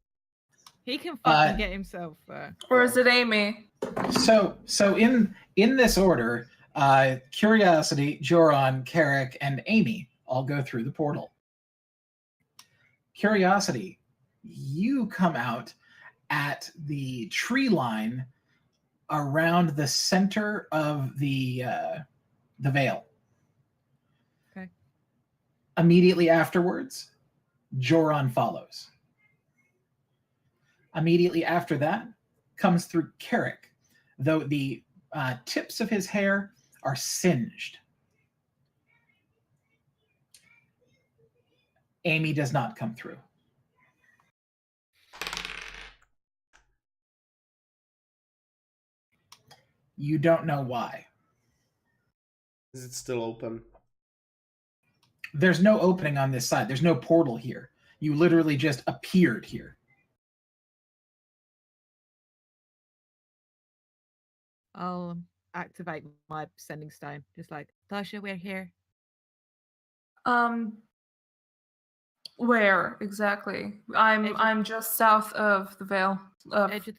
He can fucking get himself. Or is it Amy? So in this order, Curiosity, Joran, Carrick, and Amy all go through the portal. Curiosity, you come out at the tree line around the center of the Vale. Okay. Immediately afterwards, Joran follows. Immediately after that comes through Carrick, though the tips of his hair are singed. Amy does not come through. You don't know why. Is it still open? There's no opening on this side. There's no portal here. You literally just appeared here. I'll activate my sending stone. Just like, Tasha, we're here. Where exactly? I'm just south of the Vale. Edge of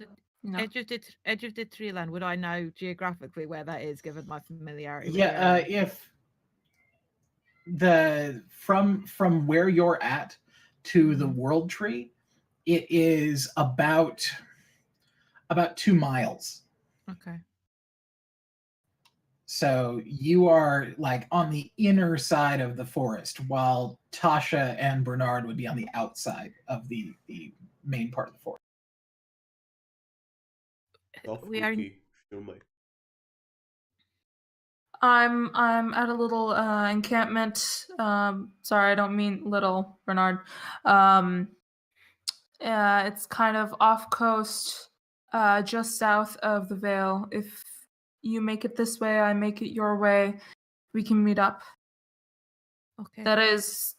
the tree line. Would I know geographically where that is, given my familiarity? Yeah, if from where you're at to the world tree, it is about 2 miles. Okay. So you are like on the inner side of the forest, while Tasha and Bernard would be on the outside of the main part of the forest. We are. Sure, Mike. I'm at a little encampment. Sorry, I don't mean little, Bernard. It's kind of off coast, just south of the Vale. If you make it this way, I make it your way. We can meet up. Okay. That is,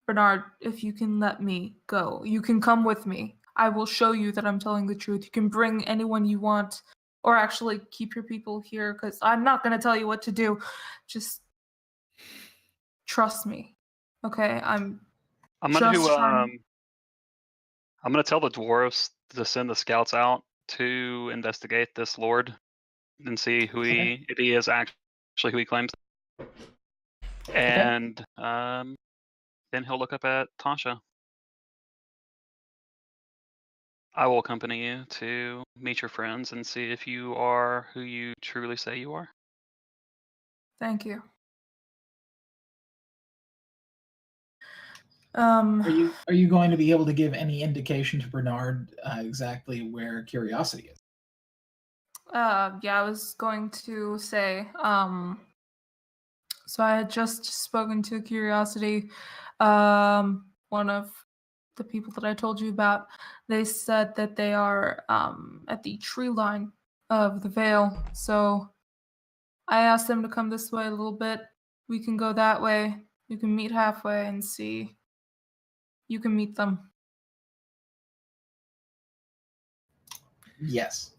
Bernard, if you can let me go, you can come with me. I will show you that I'm telling the truth. You can bring anyone you want, or actually keep your people here, because I'm not going to tell you what to do. Just trust me, okay? I'm going to tell the dwarves to send the scouts out to investigate this lord and see who if he is actually who he claims. And then he'll look up at Tasha. I will accompany you to meet your friends and see if you are who you truly say you are. Thank you. Are you going to be able to give any indication to Bernard exactly where Curiosity is? Yeah, I was going to say, so I had just spoken to Curiosity, one of the people that I told you about. They said that they are at the tree line of the Vale. So I asked them to come this way a little bit. We can go that way. You can meet halfway and see. You can meet them. Yes.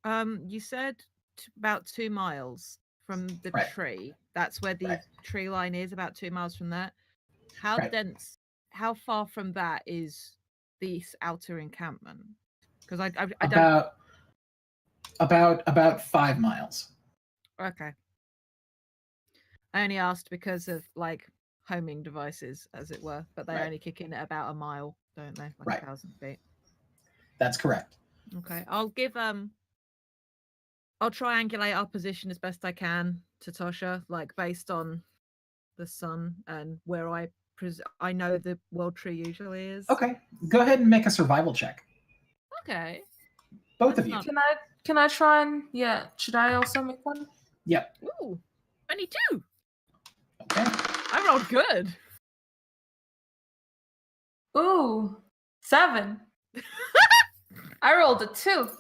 You said about 2 miles from the Right. tree. That's where the Right. tree line is, about 2 miles from that. How Right. dense, how far from that is this outer encampment? Because I don't. About 5 miles. Okay. I only asked because of like homing devices, as it were, but they Right. only kick in at about a mile, don't they? Like Right. 1,000 feet. That's correct. Okay. I'll triangulate our position as best I can to Tosha, like based on the sun and where I know the world tree usually is. Okay. Go ahead and make a survival check. Okay. Both That's of you. not- Can I try and should I also make one? Yep. Ooh, 22. Okay. I rolled good. Ooh, 7. I rolled a 2.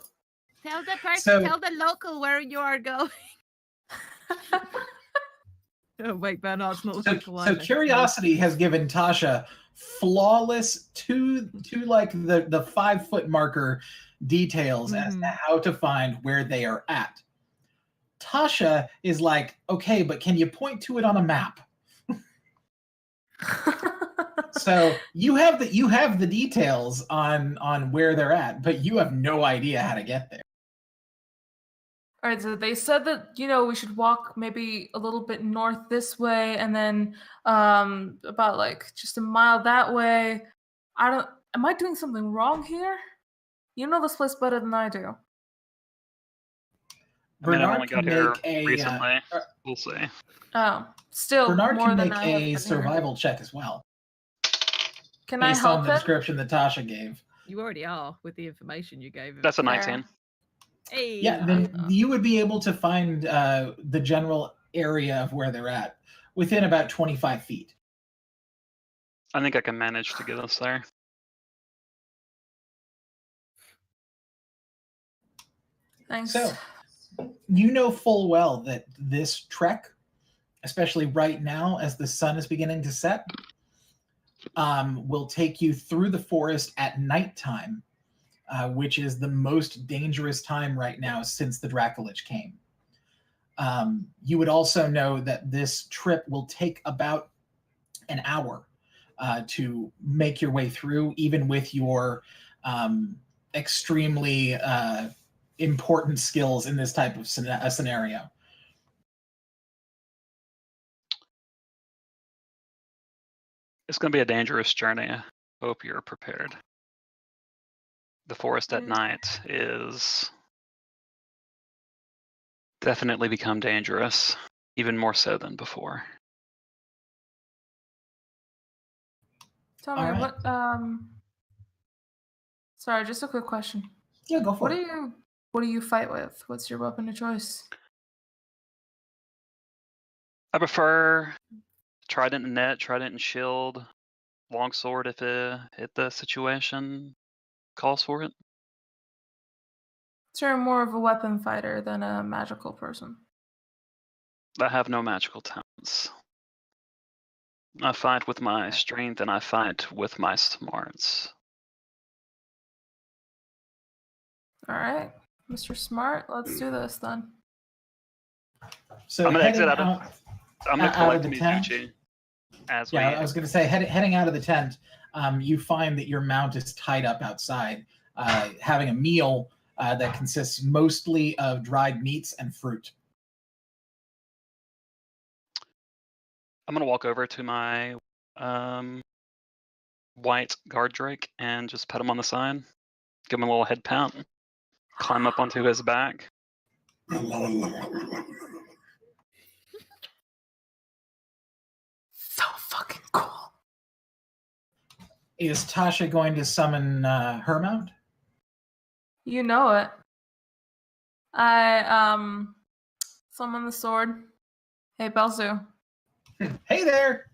Tell the person, So- tell the local where you are going. Oh wait, Bernard's not So local either. Curiosity has given Tasha flawless to like the 5-foot marker details as to Mhm. how to find where they are at. Tasha is like, okay, but can you point to it on a map? So you have the details on where they're at, but you have no idea how to get there. All right, so they said that we should walk maybe a little bit north this way, and then about like just a mile that way. Am I doing something wrong here? You know this place better than I do. I mean, I've Bernard only got can here make a recently. We'll see. Oh, still Bernard more can than make I have a been here. survival check as well, Can I based help on the him? description that Tasha gave. You already are with the information you gave him. That's a Fair. 19. Hey. Yeah, then you would be able to find the general area of where they're at within about 25 feet. I think I can manage to get us there. Thanks. So, you know full well that this trek, especially right now as the sun is beginning to set, will take you through the forest at nighttime, which is the most dangerous time right now since the Dracolich came. You would also know that this trip will take about an hour to make your way through, even with your extremely important skills in this type of scenario. It's going to be a dangerous journey. I hope you're prepared. The forest at night is definitely become dangerous, even more so than before. Tell me All right. what. Sorry, just a quick question. Yeah, go for it. What do you fight with? What's your weapon of choice? I prefer trident and net, trident and shield, longsword if the situation calls for it. So you're more of a weapon fighter than a magical person. I have no magical talents. I fight with my strength and I fight with my smarts. All right, Mr. Smart, let's do this then. So I'm gonna exit heading out I'm gonna out of collect the me tent. Gucci as Yeah, we. I was going to say, heading out of the tent, you find that your mount is tied up outside, having a meal that consists mostly of dried meats and fruit. I'm gonna walk over to my white guard drake and just pet him on the side, give him a little head pat, climb up onto his back. Is Tasha going to summon her mount? You know it. I summon the sword. Hey, Belzu. Hey there!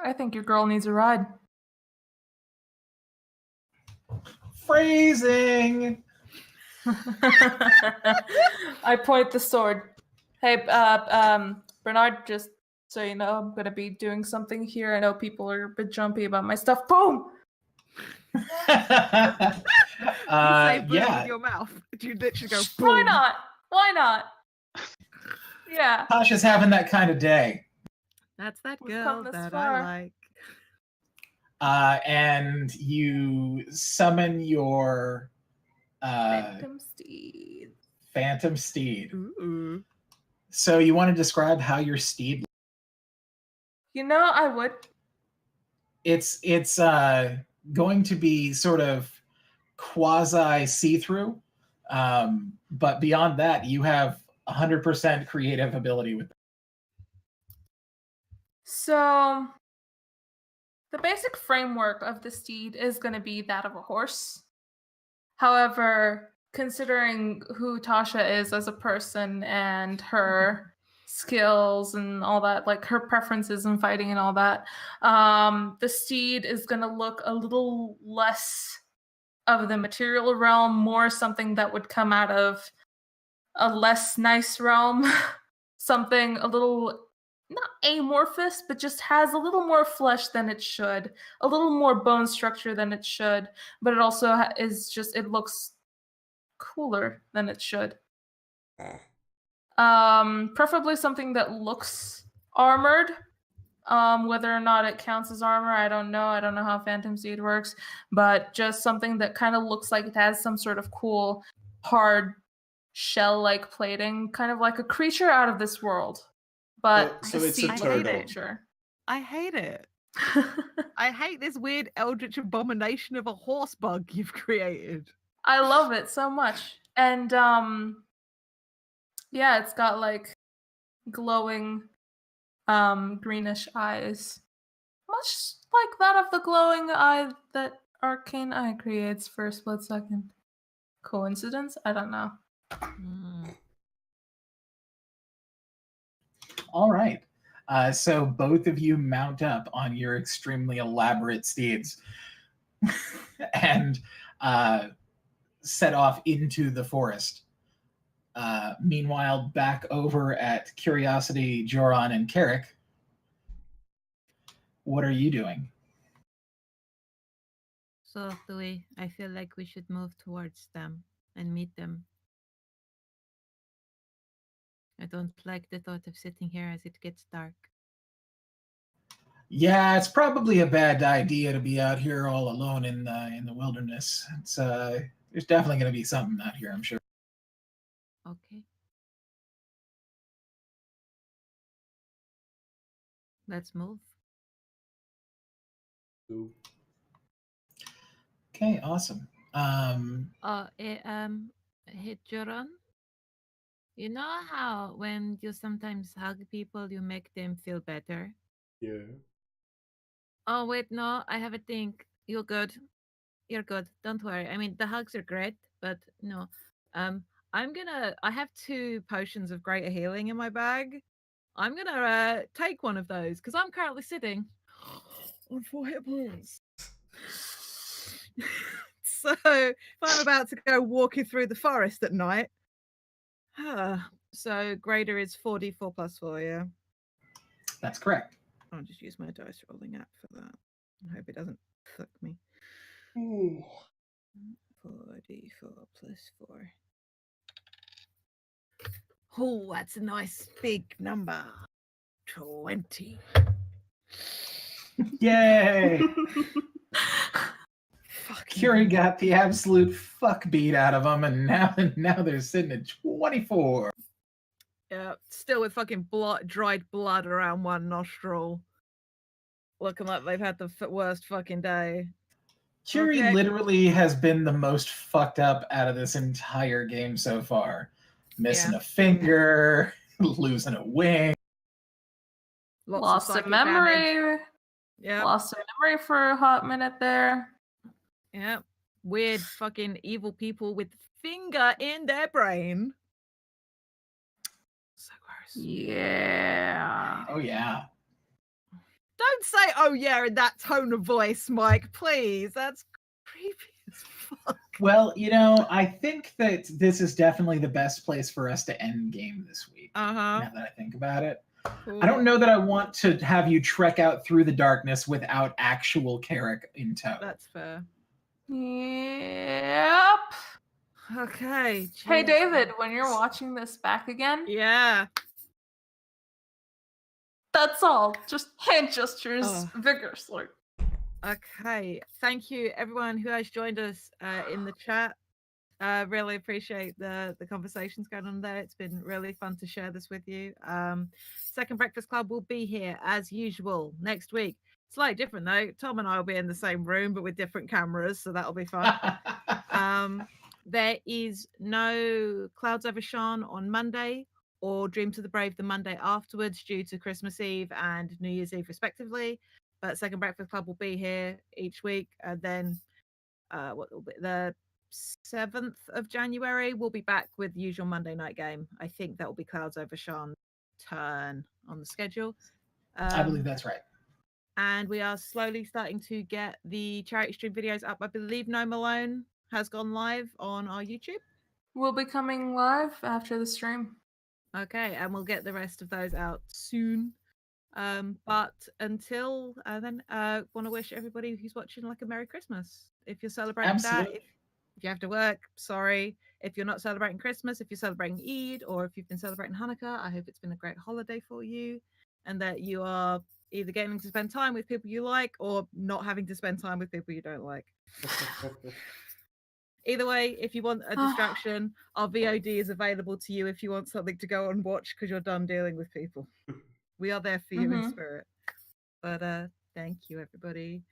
I think your girl needs a ride. Phrasing! I point the sword. Hey, Bernard, just so you know, I'm gonna be doing something here. I know people are a bit jumpy about my stuff. Boom! You say boom Yeah. with your mouth. You literally go boom. Why not? Why not? Yeah. Tasha's having that kind of day. That's that We've girl come this that far. I like. And you summon your Phantom steed. phantom steed. Ooh. So you want to describe how your steed? You know, I would. It's going to be sort of quasi see-through, but beyond that, you have 100% creative ability with. So, the basic framework of the steed is going to be that of a horse. However, considering who Tasha is as a person and her skills and all that, like her preferences in fighting and all that, the steed is going to look a little less of the material realm, more something that would come out of a less nice realm, something a little not amorphous, but just has a little more flesh than it should, a little more bone structure than it should, but it also is just, it looks cooler than it should. Preferably something that looks armored. Whether or not it counts as armor, I don't know. I don't know how Phantom Seed works, but just something that kind of looks like it has some sort of cool, hard, shell-like plating, kind of like a creature out of this world. But So the it's a seed turtle. creature. I hate it. I hate this weird eldritch abomination of a horse bug you've created. I love it so much. And yeah, it's got like glowing greenish eyes. Much like that of the glowing eye that Arcane Eye creates for a split second. Coincidence? I don't know. All right. So both of you mount up on your extremely elaborate steeds and set off into the forest. Meanwhile, back over at Curiosity, Joran, and Carrick, what are you doing? So, Louis, I feel like we should move towards them and meet them. I don't like the thought of sitting here as it gets dark. Yeah, it's probably a bad idea to be out here all alone in the wilderness. It's there's definitely going to be something out here, I'm sure. Okay. Let's move. Okay, awesome. Hey, Joran, you know how when you sometimes hug people, you make them feel better? Yeah. Oh, wait, no, I have a thing. You're good. You're good. Don't worry. I mean, the hugs are great, but no. I have 2 potions of greater healing in my bag. I'm gonna take one of those because I'm currently sitting on 4 hit points. So if I'm about to go walking through the forest at night, so greater is 4d4 plus 4, yeah? That's correct. I'll just use my dice rolling app for that. I hope it doesn't fuck me. Ooh. 4d4 plus 4. Oh, that's a nice big number. 20. Yay! Fuck. Curie got the absolute fuck beat out of them, and now they're sitting at 24. Yeah, still with fucking dried blood around one nostril. Looking like they've had the worst fucking day. Curie Okay. literally has been the most fucked up out of this entire game so far. Missing a finger, losing a wing. Lots of Lost a psychic damage. memory. Yeah. Lost a memory for a hot minute there. Yeah. Weird fucking evil people with finger in their brain. So gross. Yeah. Oh yeah. Don't say "oh yeah" in that tone of voice, Mike. Please. That's creepy as fuck. Well, I think that this is definitely the best place for us to end game this week. Uh-huh. Now that I think about it. Cool. I don't know that I want to have you trek out through the darkness without actual Carrick in tow. That's fair. Yep. Okay. Hey, jeez. David, when you're watching this back again, Yeah. that's all. Just hand gestures Ugh. vigorously. Okay. Thank you, everyone who has joined us in the chat. Really appreciate the conversations going on there. It's been really fun to share this with you. Second Breakfast Club will be here as usual next week. Slightly different though. Tom and I will be in the same room but with different cameras, so that'll be fun. There is no Clouds Over Sean on Monday or Dream to the Brave the Monday afterwards due to Christmas Eve and New Year's Eve respectively. But Second Breakfast Club will be here each week, and then what will be the 7th of January, we'll be back with the usual Monday night game. I think that will be Clouds Over Sean's turn on the schedule. I believe that's right. And we are slowly starting to get the charity stream videos up. I believe No Malone has gone live on our YouTube. We'll be coming live after the stream. Okay, and we'll get the rest of those out soon. But until then, want to wish everybody who's watching like a Merry Christmas. If you're celebrating Absolutely. that, if you have to work, sorry. If you're not celebrating Christmas, if you're celebrating Eid, or if you've been celebrating Hanukkah, I hope it's been a great holiday for you, and that you are either getting to spend time with people you like or not having to spend time with people you don't like. Either way, if you want a distraction, our VOD is available to you if you want something to go and watch because you're done dealing with people. We are there for you in spirit. But thank you, everybody.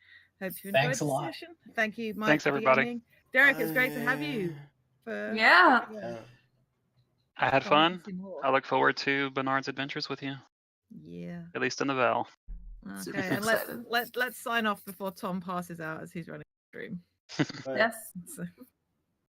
Hope you enjoyed Thanks a the lot. session. Thank you, Mike. Thanks, for everybody. gaming. Derek, it's great to have you. Yeah. I had Can't wait fun. to see more. I look forward to Bernard's adventures with you, Yeah. at least in the Vale. Super Okay, and excited. let's sign off before Tom passes out as he's running the stream. Yes. So-